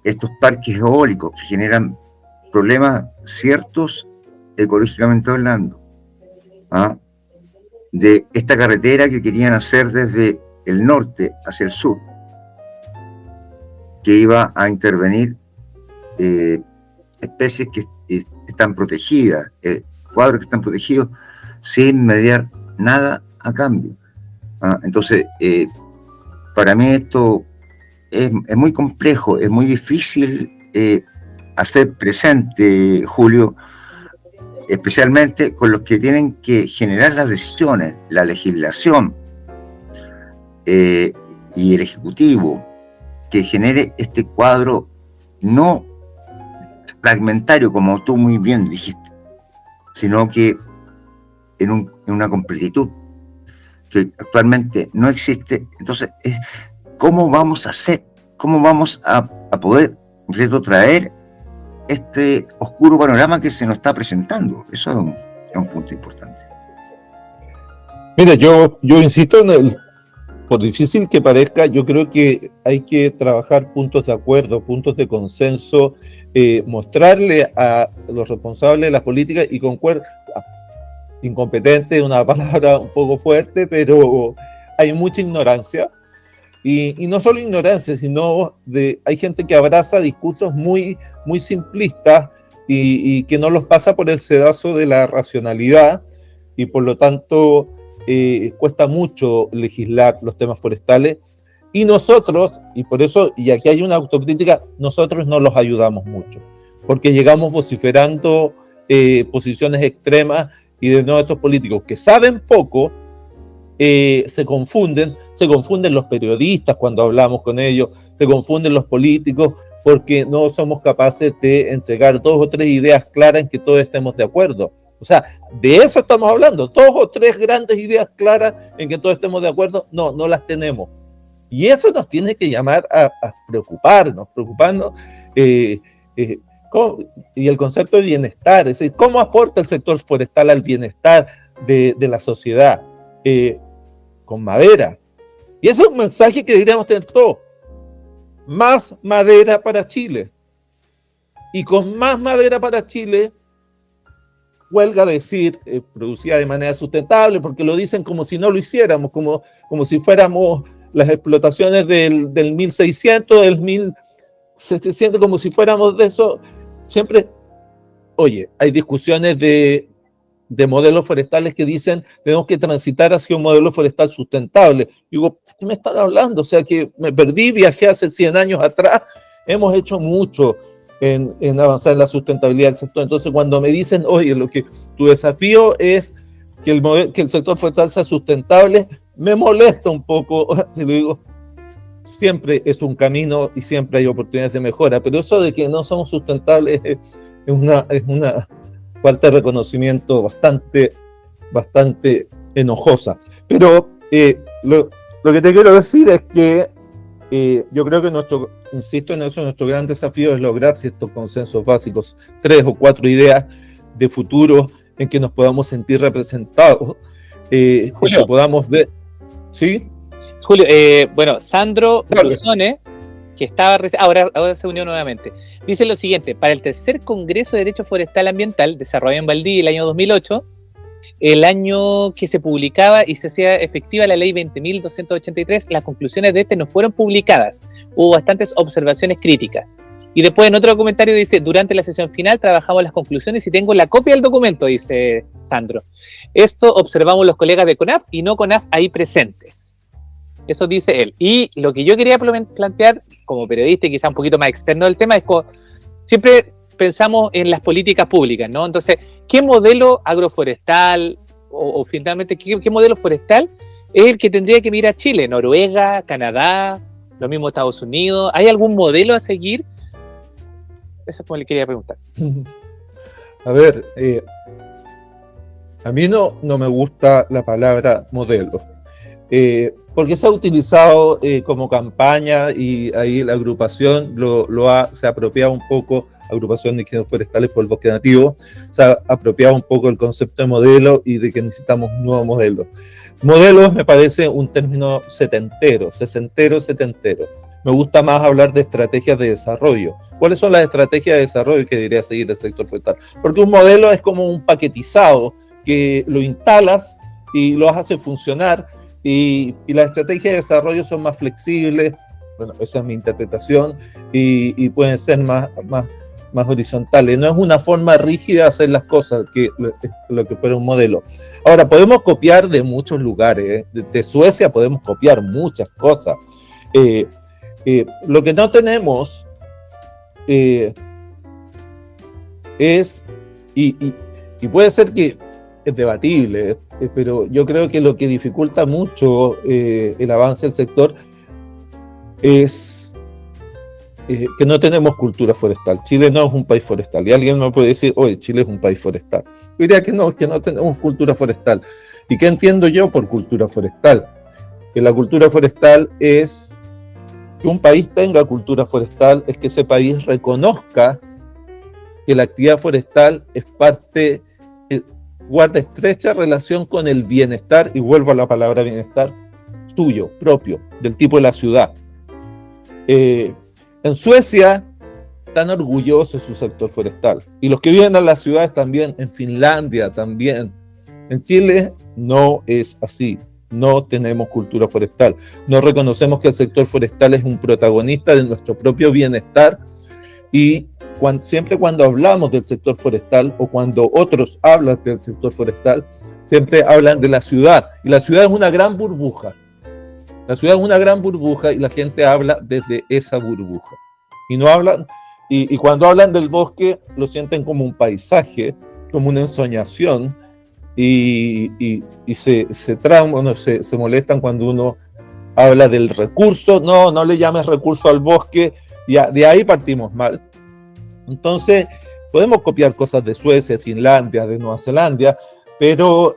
Speaker 3: Estos parques eólicos que generan problemas ciertos ecológicamente hablando, ¿no? De esta carretera que querían hacer desde el norte hacia el sur, que iba a intervenir especies que están protegidas, cuadros que están protegidos, sin mediar nada a cambio. Entonces, para mí esto es muy complejo, es muy difícil hacer presente, Julio, especialmente con los que tienen que generar las decisiones, la legislación y el Ejecutivo, que genere este cuadro no fragmentario, como tú muy bien dijiste, sino que en una completitud que actualmente no existe. Entonces, ¿cómo vamos a hacer? ¿Cómo vamos a poder retrotraer este oscuro panorama que se nos está presentando? Eso es un punto importante.
Speaker 2: Mira, yo insisto por difícil que parezca, yo creo que hay que trabajar puntos de acuerdo, puntos de consenso, mostrarle a los responsables de las políticas, y concuerdo, incompetente es una palabra un poco fuerte, pero hay mucha ignorancia, y no solo ignorancia, sino hay gente que abraza discursos muy, muy simplistas y que no los pasa por el sedazo de la racionalidad, y por lo tanto cuesta mucho legislar los temas forestales, y nosotros, y por eso, y aquí hay una autocrítica, nosotros no los ayudamos mucho, porque llegamos vociferando posiciones extremas, y de nuevo estos políticos que saben poco se confunden los periodistas cuando hablamos con ellos, se confunden los políticos, porque no somos capaces de entregar 2 o 3 ideas claras en que todos estemos de acuerdo. O sea, de eso estamos hablando, 2 o 3 grandes ideas claras en que todos estemos de acuerdo, no las tenemos. Y eso nos tiene que llamar a preocuparnos, y el concepto de bienestar, es decir, ¿cómo aporta el sector forestal al bienestar de la sociedad? Con madera. Y ese es un mensaje que deberíamos tener todos. Más madera para Chile. Y con más madera para Chile, huelga decir, producida de manera sustentable, porque lo dicen como si no lo hiciéramos, como si fuéramos las explotaciones del 1600, del 1700, como si fuéramos de eso. Siempre, oye, hay discusiones de modelos forestales que dicen tenemos que transitar hacia un modelo forestal sustentable. Digo, ¿qué me están hablando? O sea, que me perdí, viajé hace 100 años atrás, hemos hecho mucho en avanzar en la sustentabilidad del sector. Entonces, cuando me dicen, oye, tu desafío es que el sector forestal sea sustentable, me molesta un poco. Te lo digo, siempre es un camino y siempre hay oportunidades de mejora, pero eso de que no somos sustentables es una falta de reconocimiento bastante enojosa. Pero lo que te quiero decir es que yo creo que insisto en eso, nuestro gran desafío es lograr ciertos consensos básicos, 3 o 4 ideas de futuro en que nos podamos sentir representados, que podamos ver. ¿Sí?
Speaker 1: Julio, bueno, Sandro Brusone, que estaba ahora se unió nuevamente, dice lo siguiente: para el tercer Congreso de Derecho Forestal Ambiental, desarrollado en Valdivia el año 2008, el año que se publicaba y se hacía efectiva la ley 20.283, las conclusiones de este no fueron publicadas, hubo bastantes observaciones críticas. Y después en otro comentario dice, durante la sesión final trabajamos las conclusiones y tengo la copia del documento, dice Sandro. Esto observamos los colegas de CONAF y no CONAF ahí presentes. Eso dice él. Y lo que yo quería plantear como periodista y quizá un poquito más externo del tema es que siempre pensamos en las políticas públicas, ¿no? Entonces, ¿qué modelo agroforestal o finalmente qué modelo forestal es el que tendría que mirar Chile? ¿Noruega, Canadá, lo mismo Estados Unidos? ¿Hay algún modelo a seguir? Eso es como le quería preguntar.
Speaker 2: A ver, a mí no me gusta la palabra modelo. Porque se ha utilizado como campaña, y ahí la agrupación se ha apropiado un poco, agrupación de ingenieros forestales por el bosque nativo, se ha apropiado un poco el concepto de modelo y de que necesitamos un nuevo modelo. Modelos me parece un término sesentero. Me gusta más hablar de estrategias de desarrollo. ¿Cuáles son las estrategias de desarrollo que debería seguir el sector forestal? Porque un modelo es como un paquetizado que lo instalas y lo hace funcionar. Y las estrategias de desarrollo son más flexibles, bueno, esa es mi interpretación, y pueden ser más más horizontales. No es una forma rígida de hacer las cosas, que lo que fuera un modelo. Ahora, podemos copiar de muchos lugares. De Suecia podemos copiar muchas cosas. Lo que no tenemos es, y puede ser que es debatible, pero yo creo que lo que dificulta mucho el avance del sector es que no tenemos cultura forestal. Chile no es un país forestal. Y alguien me puede decir, oye, Chile es un país forestal. Yo diría que no tenemos cultura forestal. ¿Y qué entiendo yo por cultura forestal? Que la cultura forestal es que un país tenga cultura forestal, es que ese país reconozca que la actividad forestal es parte, guarda estrecha relación con el bienestar, y vuelvo a la palabra bienestar, suyo, propio, del tipo de la ciudad. En Suecia están orgullosos de su sector forestal, y los que viven en las ciudades también, en Finlandia también. En Chile no es así, no tenemos cultura forestal, no reconocemos que el sector forestal es un protagonista de nuestro propio bienestar, y siempre cuando hablamos del sector forestal o cuando otros hablan del sector forestal, siempre hablan de la ciudad, y la ciudad es una gran burbuja. La ciudad es una gran burbuja y la gente habla desde esa burbuja. Y no hablan, y cuando hablan del bosque lo sienten como un paisaje, como una ensoñación, y se trauman, no, se molestan cuando uno habla del recurso. No le llames recurso al bosque, y de ahí partimos mal. Entonces, podemos copiar cosas de Suecia, de Finlandia, de Nueva Zelanda, pero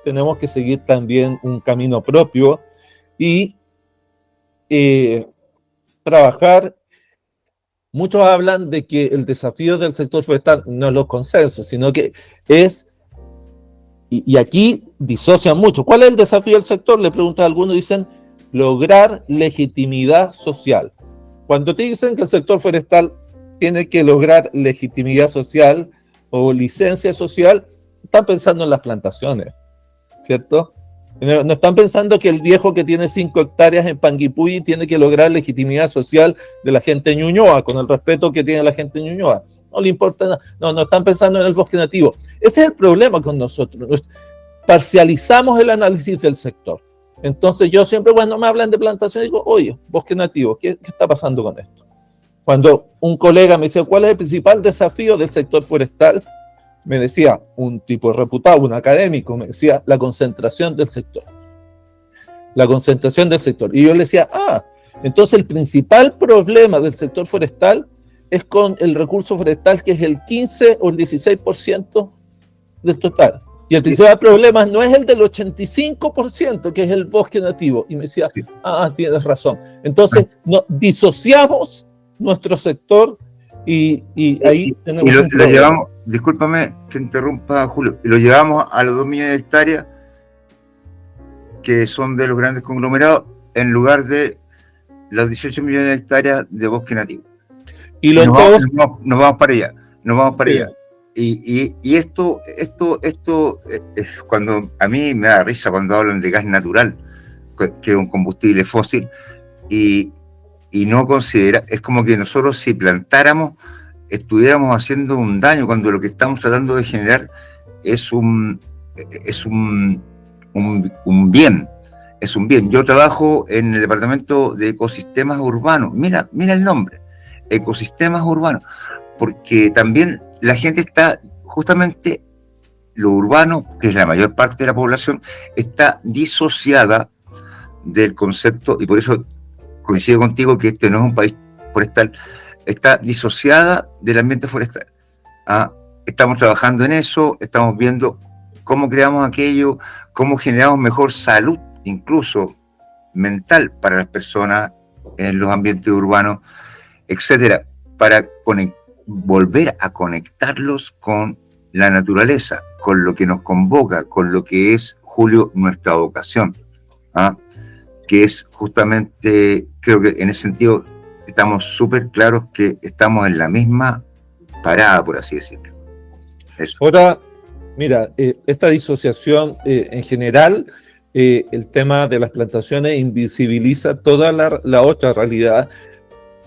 Speaker 2: tenemos que seguir también un camino propio y trabajar. Muchos hablan de que el desafío del sector forestal no es los consensos, sino que es, y aquí disocian mucho. ¿Cuál es el desafío del sector? Le preguntan a algunos, dicen, lograr legitimidad social. Cuando te dicen que el sector forestal tiene que lograr legitimidad social o licencia social, están pensando en las plantaciones, ¿cierto? No están pensando que el viejo que tiene 5 hectáreas en Panguipulli tiene que lograr legitimidad social de la gente de Ñuñoa, con el respeto que tiene la gente de Ñuñoa. No le importa nada. No están pensando en el bosque nativo. Ese es el problema con nosotros. Parcializamos el análisis del sector. Entonces yo siempre, cuando me hablan de plantación, digo, oye, bosque nativo, ¿qué está pasando con esto? Cuando un colega me decía, ¿cuál es el principal desafío del sector forestal? Me decía un tipo reputado, un académico, me decía la concentración del sector. La concentración del sector. Y yo le decía, entonces el principal problema del sector forestal es con el recurso forestal, que es el 15 o el 16% del total. Y el principal problema no es el del 85%, que es el bosque nativo. Y me decía, tienes razón. Entonces, disociamos nuestro sector y ahí tenemos un problema.
Speaker 3: Lo llevamos, discúlpame que interrumpa, Julio, lo llevamos a los 2 millones de hectáreas que son de los grandes conglomerados, en lugar de las 18 millones de hectáreas de bosque nativo.
Speaker 2: Y
Speaker 3: nos vamos para allá, allá. Y esto cuando a mí me da risa cuando hablan de gas natural, que es un combustible fósil, y no considera, es como que nosotros, si plantáramos, estuviéramos haciendo un daño, cuando lo que estamos tratando de generar es un bien. Es un bien. Yo trabajo en el departamento de ecosistemas urbanos. Mira el nombre, ecosistemas urbanos, porque también la gente está, justamente lo urbano, que es la mayor parte de la población, está disociada del concepto, y por eso coincido contigo que este no es un país forestal, está disociada del ambiente forestal. Estamos trabajando en eso, estamos viendo cómo creamos aquello, cómo generamos mejor salud, incluso mental, para las personas en los ambientes urbanos, etcétera, para volver a conectarlos con la naturaleza, con lo que nos convoca, con lo que es, Julio, nuestra vocación, que es justamente, creo que en ese sentido estamos súper claros que estamos en la misma parada, por así decirlo. Eso.
Speaker 2: Ahora, mira, esta disociación en general, el tema de las plantaciones invisibiliza toda la otra realidad,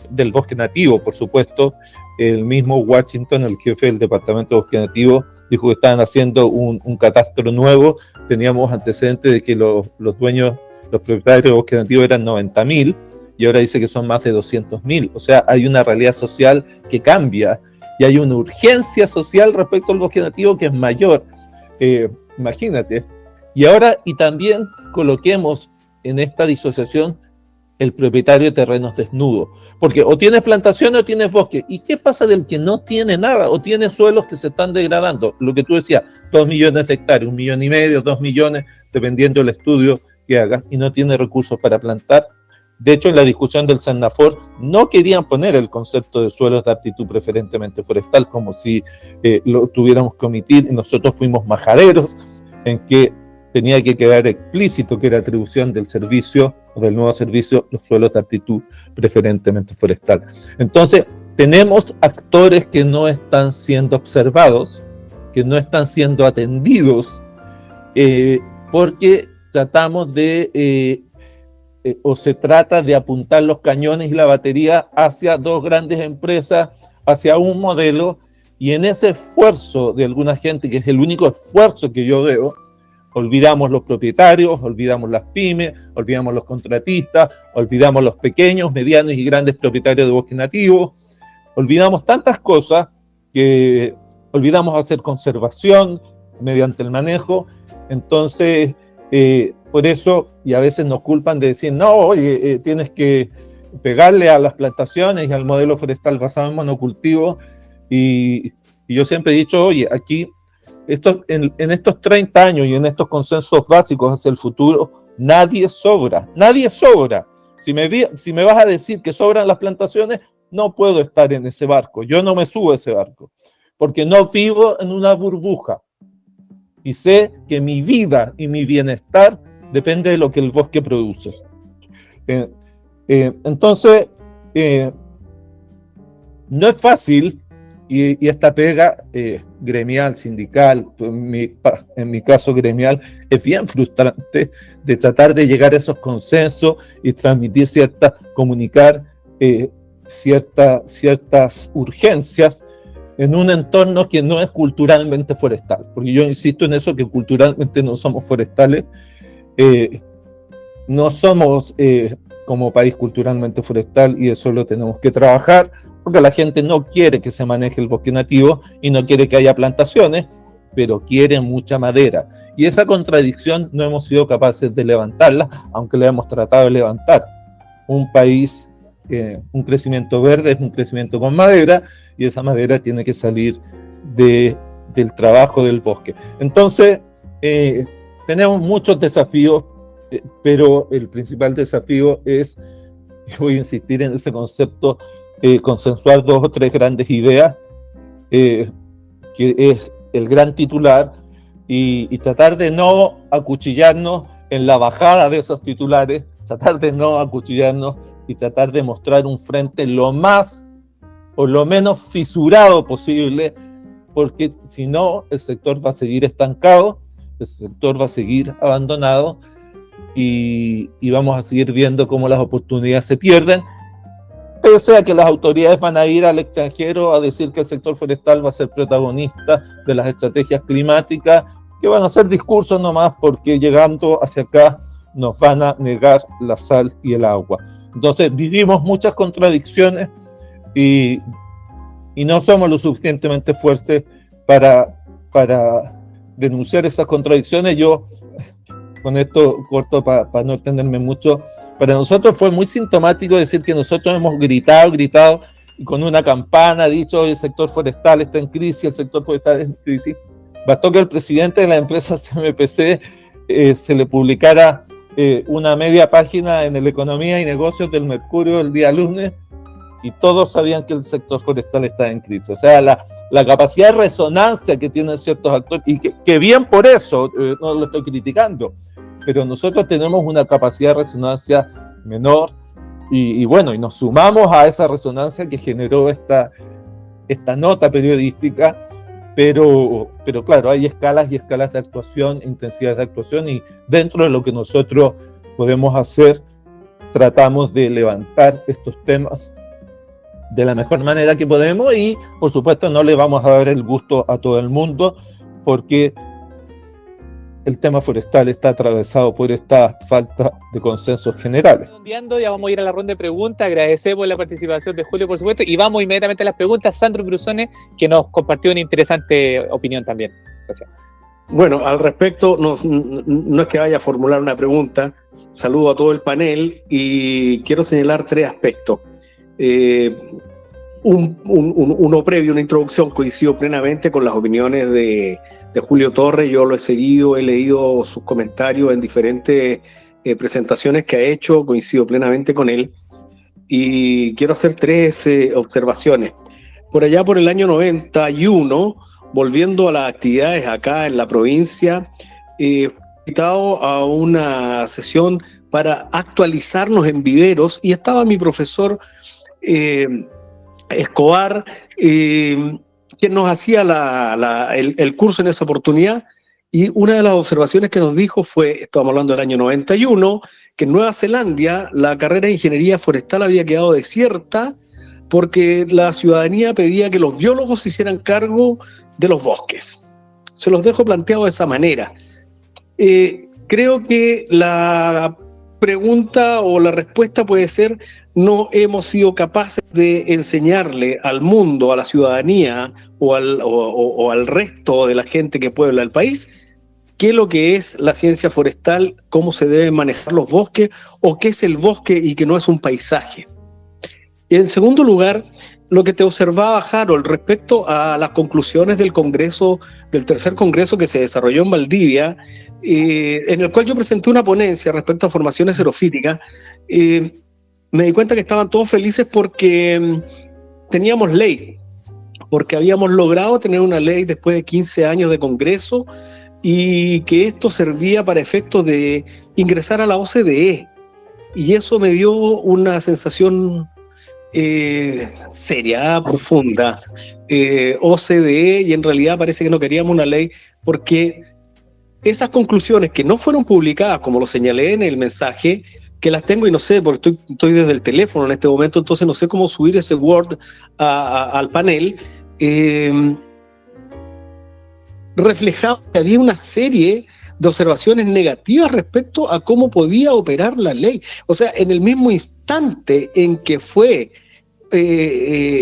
Speaker 2: del bosque nativo, por supuesto. El mismo Washington, el jefe del Departamento de Bosque Nativo, dijo que estaban haciendo un catastro nuevo. Teníamos antecedentes de que los dueños, los propietarios de bosque nativo eran 90.000 y ahora dice que son más de 200.000. O sea, hay una realidad social que cambia y hay una urgencia social respecto al bosque nativo que es mayor. Imagínate. Y ahora, y también coloquemos en esta disociación el propietario de terrenos desnudos, porque o tienes plantaciones o tienes bosque. ¿Y qué pasa del que no tiene nada o tiene suelos que se están degradando? Lo que tú decías, 2 millones de hectáreas, 1,5 millones, 2 millones, dependiendo del estudio que hagas, y no tiene recursos para plantar. De hecho, en la discusión del Sennafor no querían poner el concepto de suelos de aptitud preferentemente forestal, como si lo tuviéramos que omitir, y nosotros fuimos majaderos en que tenía que quedar explícito que era atribución del servicio o del nuevo servicio los suelos de aptitud preferentemente forestal. Entonces, tenemos actores que no están siendo observados, que no están siendo atendidos, porque tratamos de, o se trata de apuntar los cañones y la batería hacia dos grandes empresas, hacia un modelo, y en ese esfuerzo de alguna gente, que es el único esfuerzo que yo veo, olvidamos los propietarios, olvidamos las pymes, olvidamos los contratistas, olvidamos los pequeños, medianos y grandes propietarios de bosque nativo, olvidamos tantas cosas que olvidamos hacer conservación mediante el manejo. Entonces, por eso, y a veces nos culpan de decir, no, oye, tienes que pegarle a las plantaciones y al modelo forestal basado en monocultivo, y yo siempre he dicho, oye, aquí en estos 30 años y en estos consensos básicos hacia el futuro, nadie sobra, nadie sobra. Si me vas a decir que sobran las plantaciones, no puedo estar en ese barco, yo no me subo a ese barco, porque no vivo en una burbuja y sé que mi vida y mi bienestar depende de lo que el bosque produce. Entonces, no es fácil. Y esta pega gremial, sindical, en mi caso gremial, es bien frustrante de tratar de llegar a esos consensos y transmitir comunicar ciertas urgencias en un entorno que no es culturalmente forestal. Porque yo insisto en eso, que culturalmente no somos forestales, no somos como país culturalmente forestal, y eso lo tenemos que trabajar, porque la gente no quiere que se maneje el bosque nativo y no quiere que haya plantaciones, pero quiere mucha madera. Y esa contradicción no hemos sido capaces de levantarla, aunque la hemos tratado de levantar. Un país, un crecimiento verde es un crecimiento con madera, y esa madera tiene que salir del trabajo del bosque. Entonces, tenemos muchos desafíos, pero el principal desafío es, voy a insistir en ese concepto, consensuar 2 o 3 grandes ideas, que es el gran titular, y tratar de no acuchillarnos en la bajada de esos titulares, tratar de no acuchillarnos y tratar de mostrar un frente lo más o lo menos fisurado posible, porque si no, el sector va a seguir estancado, el sector va a seguir abandonado, y vamos a seguir viendo cómo las oportunidades se pierden, pese a que las autoridades van a ir al extranjero a decir que el sector forestal va a ser protagonista de las estrategias climáticas, que van a ser discursos nomás, porque llegando hacia acá nos van a negar la sal y el agua. Entonces vivimos muchas contradicciones y no somos lo suficientemente fuertes para denunciar esas contradicciones. Yo con esto corto para no extenderme mucho. Para nosotros fue muy sintomático decir que nosotros hemos gritado y con una campana dicho el sector forestal está en crisis, el sector forestal está en crisis. Bastó que el presidente de la empresa CMPC se le publicara una media página en el Economía y Negocios del Mercurio el día lunes, y todos sabían que el sector forestal está en crisis. O sea, la capacidad de resonancia que tienen ciertos actores, y que bien por eso, no lo estoy criticando, pero nosotros tenemos una capacidad de resonancia menor, y bueno, y nos sumamos a esa resonancia que generó esta nota periodística, pero claro, hay escalas y escalas de actuación, intensidades de actuación, y dentro de lo que nosotros podemos hacer, tratamos de levantar estos temas de la mejor manera que podemos y, por supuesto, no le vamos a dar el gusto a todo el mundo porque el tema forestal está atravesado por esta falta de consensos generales.
Speaker 1: Ya vamos a ir a la ronda de preguntas. Agradecemos la participación de Julio, por supuesto, y vamos inmediatamente a las preguntas. Sandro Brusone, que nos compartió una interesante opinión también. Gracias.
Speaker 4: Bueno, al respecto, no es que vaya a formular una pregunta. Saludo a todo el panel y quiero señalar 3 aspectos. Uno previo, una introducción, coincido plenamente con las opiniones de Julio Torres. Yo lo he seguido, he leído sus comentarios en diferentes presentaciones que ha hecho, coincido plenamente con él. Y quiero hacer 3 observaciones. Por allá por el año 91, volviendo a las actividades acá en la provincia, fui invitado a una sesión para actualizarnos en viveros y estaba mi profesor Escobar, quien nos hacía el curso en esa oportunidad, y una de las observaciones que nos dijo fue, estamos hablando del año 91, que en Nueva Zelanda la carrera de ingeniería forestal había quedado desierta porque la ciudadanía pedía que los biólogos se hicieran cargo de los bosques. Se los dejo planteado de esa manera. Creo que la pregunta o la respuesta puede ser: no hemos sido capaces de enseñarle al mundo, a la ciudadanía o al resto de la gente que puebla el país qué es lo que es la ciencia forestal, cómo se deben manejar los bosques o qué es el bosque y que no es un paisaje. Y en segundo lugar, lo que te observaba, Harold, respecto a las conclusiones del Congreso, del tercer Congreso que se desarrolló en Valdivia, en el cual yo presenté una ponencia respecto a formaciones xerofíticas. Me di cuenta que estaban todos felices porque teníamos ley, porque habíamos logrado tener una ley después de 15 años de Congreso y que esto servía para efectos de ingresar a la OCDE. Y eso me dio una sensación seria, profunda. OCDE, y en realidad parece que no queríamos una ley porque esas conclusiones que no fueron publicadas, como lo señalé en el mensaje, que las tengo y no sé, porque estoy desde el teléfono en este momento, entonces no sé cómo subir ese Word al panel, reflejaba que había una serie de observaciones negativas respecto a cómo podía operar la ley. O sea, en el mismo instante en que fue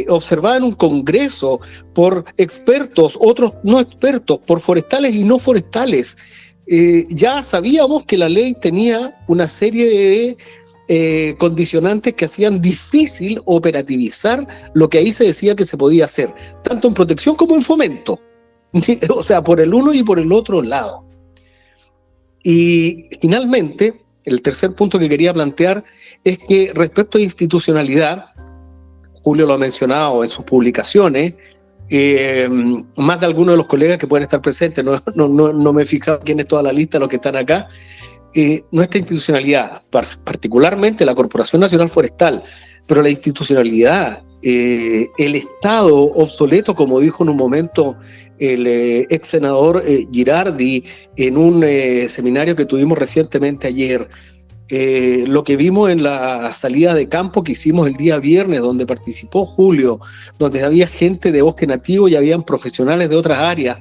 Speaker 4: observada en un congreso por expertos, otros no expertos, por forestales y no forestales, ya sabíamos que la ley tenía una serie de condicionantes que hacían difícil operativizar lo que ahí se decía que se podía hacer, tanto en protección como en fomento. O sea, por el uno y por el otro lado. Y finalmente, el tercer punto que quería plantear es que respecto a institucionalidad, Julio lo ha mencionado en sus publicaciones, más de algunos de los colegas que pueden estar presentes, no me he fijado quién es toda la lista de los que están acá, nuestra institucionalidad, particularmente la Corporación Nacional Forestal, pero la institucionalidad, el Estado obsoleto, como dijo en un momento el ex senador Girardi en un seminario que tuvimos recientemente ayer, lo que vimos en la salida de campo que hicimos el día viernes, donde participó Julio, donde había gente de bosque nativo y habían profesionales de otras áreas,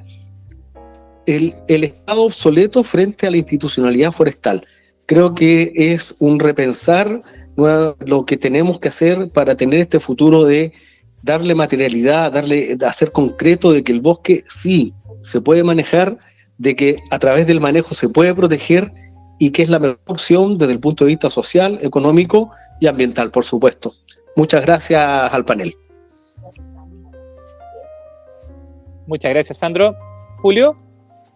Speaker 4: el Estado obsoleto frente a la institucionalidad forestal. Creo que es un repensar lo que tenemos que hacer para tener este futuro de darle materialidad, hacer concreto de que el bosque sí se puede manejar, de que a través del manejo se puede proteger y que es la mejor opción desde el punto de vista social, económico y ambiental, por supuesto. Muchas gracias al panel.
Speaker 1: Muchas gracias, Sandro. Julio,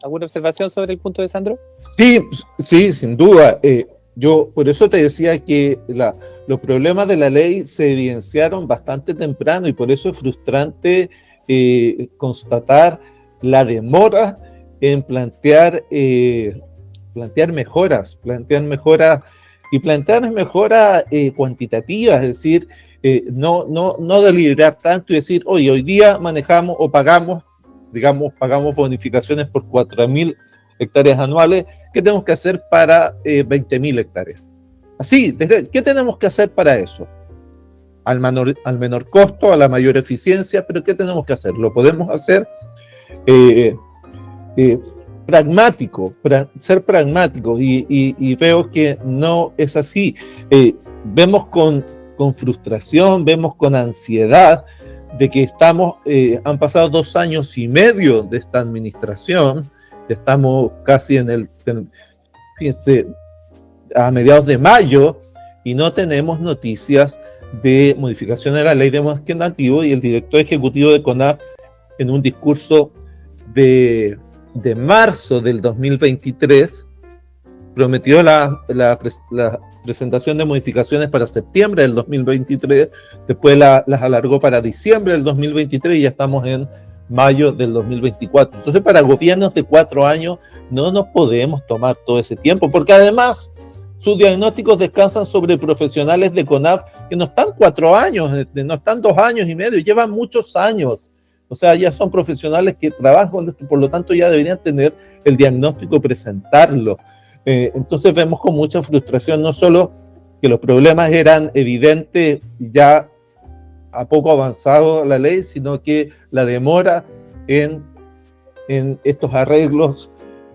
Speaker 1: ¿alguna observación sobre el punto de Sandro?
Speaker 2: Sí, sin duda. Yo por eso te decía que los problemas de la ley se evidenciaron bastante temprano y por eso es frustrante constatar la demora en plantear mejoras cuantitativas, es decir, no deliberar tanto y decir, oye, hoy día manejamos o pagamos bonificaciones por 4.000 hectáreas anuales, ¿qué tenemos que hacer para 20.000 hectáreas? Así, ¿qué tenemos que hacer para eso? al menor costo, a la mayor eficiencia, pero ¿qué tenemos que hacer? Lo podemos hacer pragmático, ser pragmáticos, y veo que no es así. Vemos con frustración, vemos con ansiedad de que han pasado 2 años y medio de esta administración, estamos casi fíjense, a mediados de mayo, y no tenemos noticias de modificación de la ley de bosque nativo, y el director ejecutivo de CONAF, en un discurso de marzo del 2023, prometió la presentación de modificaciones para septiembre del 2023, después las alargó para diciembre del 2023 y ya estamos en mayo del 2024. Entonces, para gobiernos de 4 años no nos podemos tomar todo ese tiempo, porque además sus diagnósticos descansan sobre profesionales de CONAF que no están 4 años, no están 2 años y medio, llevan muchos años. O sea, ya son profesionales que trabajan, por lo tanto ya deberían tener el diagnóstico y presentarlo. Entonces vemos con mucha frustración no solo que los problemas eran evidentes ya a poco avanzado la ley, sino que la demora en estos arreglos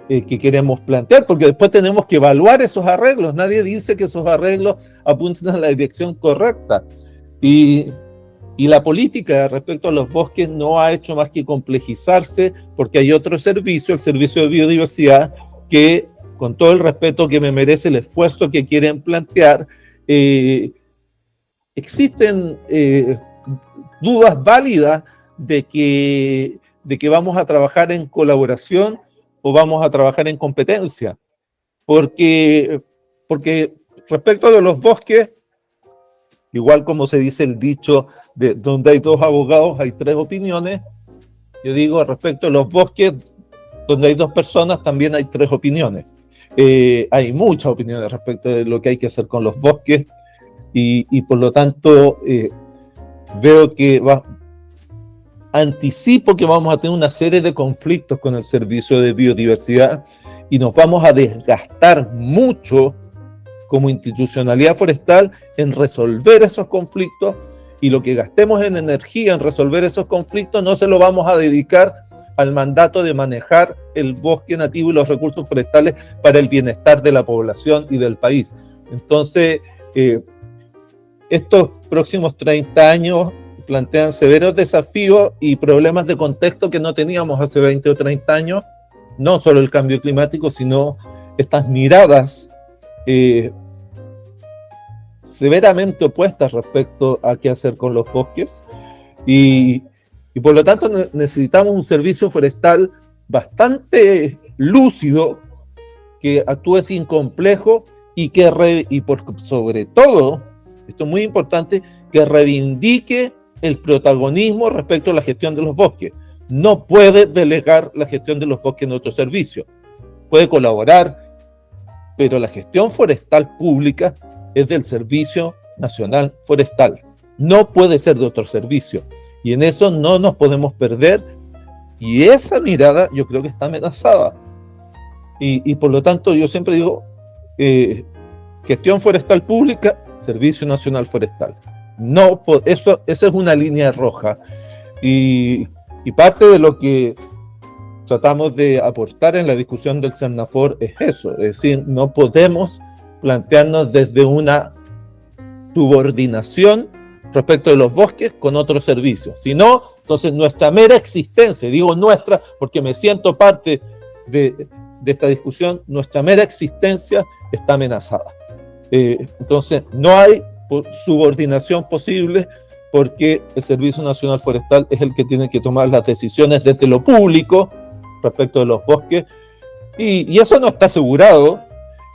Speaker 2: que queremos plantear, porque después tenemos que evaluar esos arreglos. Nadie dice que esos arreglos apunten a la dirección correcta. Y la política respecto a los bosques no ha hecho más que complejizarse, porque hay otro servicio, el servicio de biodiversidad, que, con todo el respeto que me merece el esfuerzo que quieren plantear, existen dudas válidas de que vamos a trabajar en colaboración o vamos a trabajar en competencia, porque respecto de los bosques, igual como se dice el dicho de donde hay 2 abogados hay 3 opiniones, yo digo respecto a los bosques, donde hay 2 personas también hay 3 opiniones. Hay muchas opiniones respecto de lo que hay que hacer con los bosques, y por lo tanto veo que anticipo que vamos a tener una serie de conflictos con el servicio de biodiversidad, y nos vamos a desgastar mucho como institucionalidad forestal en resolver esos conflictos, y lo que gastemos en energía en resolver esos conflictos no se lo vamos a dedicar al mandato de manejar el bosque nativo y los recursos forestales para el bienestar de la población y del país. Entonces, estos próximos 30 años plantean severos desafíos y problemas de contexto que no teníamos hace 20 o 30 años, no solo el cambio climático, sino estas miradas severamente opuestas respecto a qué hacer con los bosques, y por lo tanto necesitamos un servicio forestal bastante lúcido, que actúe sin complejo y sobre todo, esto es muy importante, que reivindique el protagonismo respecto a la gestión de los bosques. No puede delegar la gestión de los bosques en otro servicio. Puede colaborar, pero la gestión forestal pública es del Servicio Nacional Forestal. No puede ser de otro servicio. Y en eso no nos podemos perder. Y esa mirada yo creo que está amenazada. Y por lo tanto yo siempre digo, gestión forestal pública, Servicio Nacional Forestal. No, esa es una línea roja, y parte de lo que tratamos de aportar en la discusión del Cernafor es eso, es decir, no podemos plantearnos desde una subordinación respecto de los bosques con otros servicios, sino, entonces nuestra mera existencia, digo nuestra porque me siento parte de esta discusión, nuestra mera existencia está amenazada. Entonces no hay subordinación posible, porque el Servicio Nacional Forestal es el que tiene que tomar las decisiones desde lo público respecto de los bosques, y eso no está asegurado,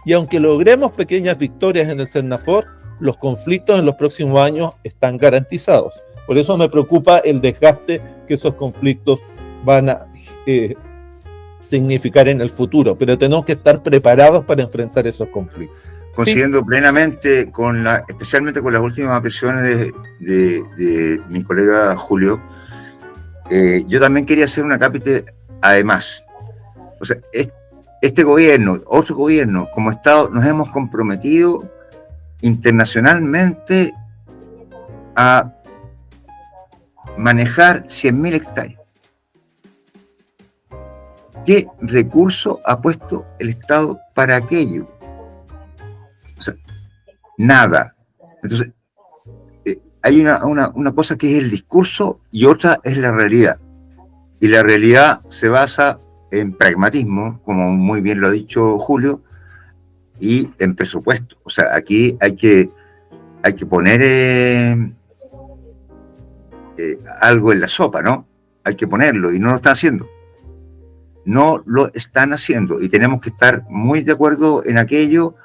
Speaker 2: y aunque logremos pequeñas victorias en el Cernafor, los conflictos en los próximos años están garantizados. Por eso me preocupa el desgaste que esos conflictos van a significar en el futuro, pero tenemos que estar preparados para enfrentar esos conflictos.
Speaker 3: Coincidiendo plenamente especialmente con las últimas apreciaciones de mi colega Julio, yo también quería hacer una cápita además. O sea, este gobierno, otro gobierno, como Estado, nos hemos comprometido internacionalmente a manejar 100.000 hectáreas. ¿Qué recurso ha puesto el Estado para aquello? O sea, nada. Entonces, hay una cosa que es el discurso y otra es la realidad. Y la realidad se basa en pragmatismo, como muy bien lo ha dicho Julio, y en presupuesto. O sea, aquí hay que poner algo en la sopa, ¿no? Hay que ponerlo y no lo están haciendo. No lo están haciendo y tenemos que estar muy de acuerdo en aquello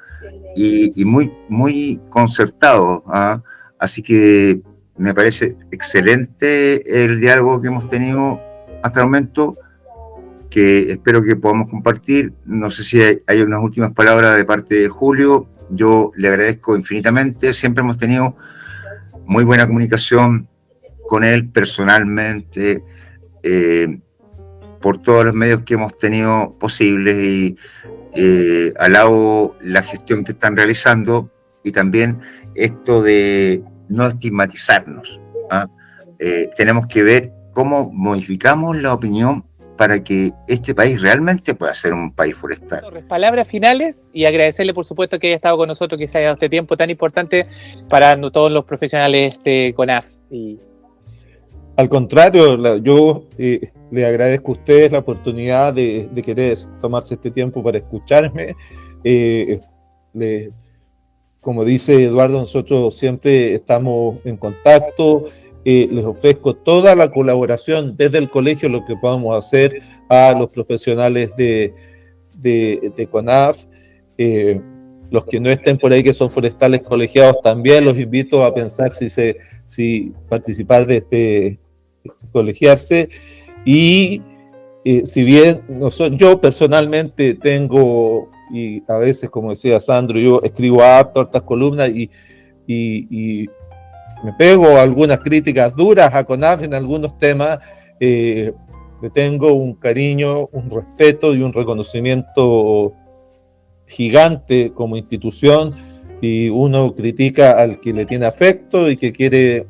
Speaker 3: y muy concertados, ¿ah? Así que me parece excelente el diálogo que hemos tenido hasta el momento, que espero que podamos compartir. No sé si hay unas últimas palabras de parte de Julio. Yo le agradezco infinitamente. Siempre hemos tenido muy buena comunicación con él personalmente, por todos los medios que hemos tenido posibles, y alabo la gestión que están realizando y también esto de no estigmatizarnos, ¿ah? Tenemos que ver cómo modificamos la opinión para que este país realmente pueda ser un país forestal.
Speaker 1: Palabras finales y agradecerle, por supuesto, que haya estado con nosotros, que se haya dado este tiempo tan importante para todos los profesionales de CONAF.
Speaker 2: Al contrario, yo le agradezco a ustedes la oportunidad de querer tomarse este tiempo para escucharme. Como dice Eduardo, nosotros siempre estamos en contacto. Les ofrezco toda la colaboración desde el colegio, lo que podamos hacer a los profesionales de CONAF. Los que no estén por ahí, que son forestales colegiados, también los invito a pensar si participar de colegiarse. Y si bien yo personalmente tengo, y a veces, como decía Sandro, yo escribo hartas columnas y me pego algunas críticas duras a CONAF en algunos temas, le tengo un cariño, un respeto y un reconocimiento gigante como institución, y uno critica al que le tiene afecto y que quiere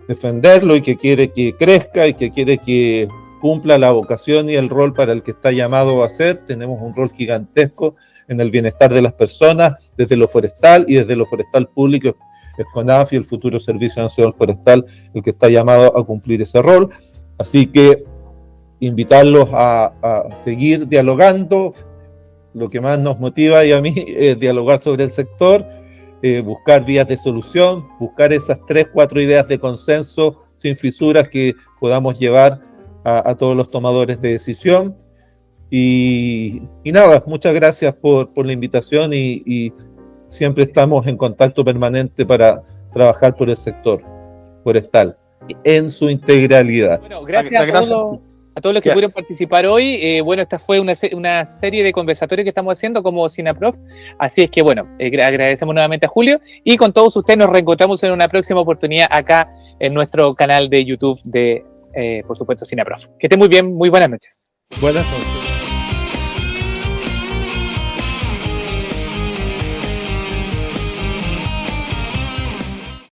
Speaker 2: defenderlo y que quiere que crezca y que quiere que cumpla la vocación y el rol para el que está llamado a ser. Tenemos un rol gigantesco en el bienestar de las personas, desde lo forestal y desde lo forestal público. Es CONAF y el futuro Servicio Nacional Forestal el que está llamado a cumplir ese rol. Así que invitarlos a seguir dialogando. Lo que más nos motiva y a mí es dialogar sobre el sector, buscar vías de solución, buscar esas 3-4 ideas de consenso sin fisuras que podamos llevar a todos los tomadores de decisión. Y nada, muchas gracias por la invitación, y siempre estamos en contacto permanente para trabajar por el sector forestal en su integralidad.
Speaker 1: Bueno, gracias a todos los que pudieron participar hoy. Bueno, esta fue una serie de conversatorios que estamos haciendo como SINAPROF, así es que bueno, agradecemos nuevamente a Julio, y con todos ustedes nos reencontramos en una próxima oportunidad acá en nuestro canal de YouTube de, por supuesto, SINAPROF. Que estén muy bien, muy buenas noches.
Speaker 2: Buenas noches.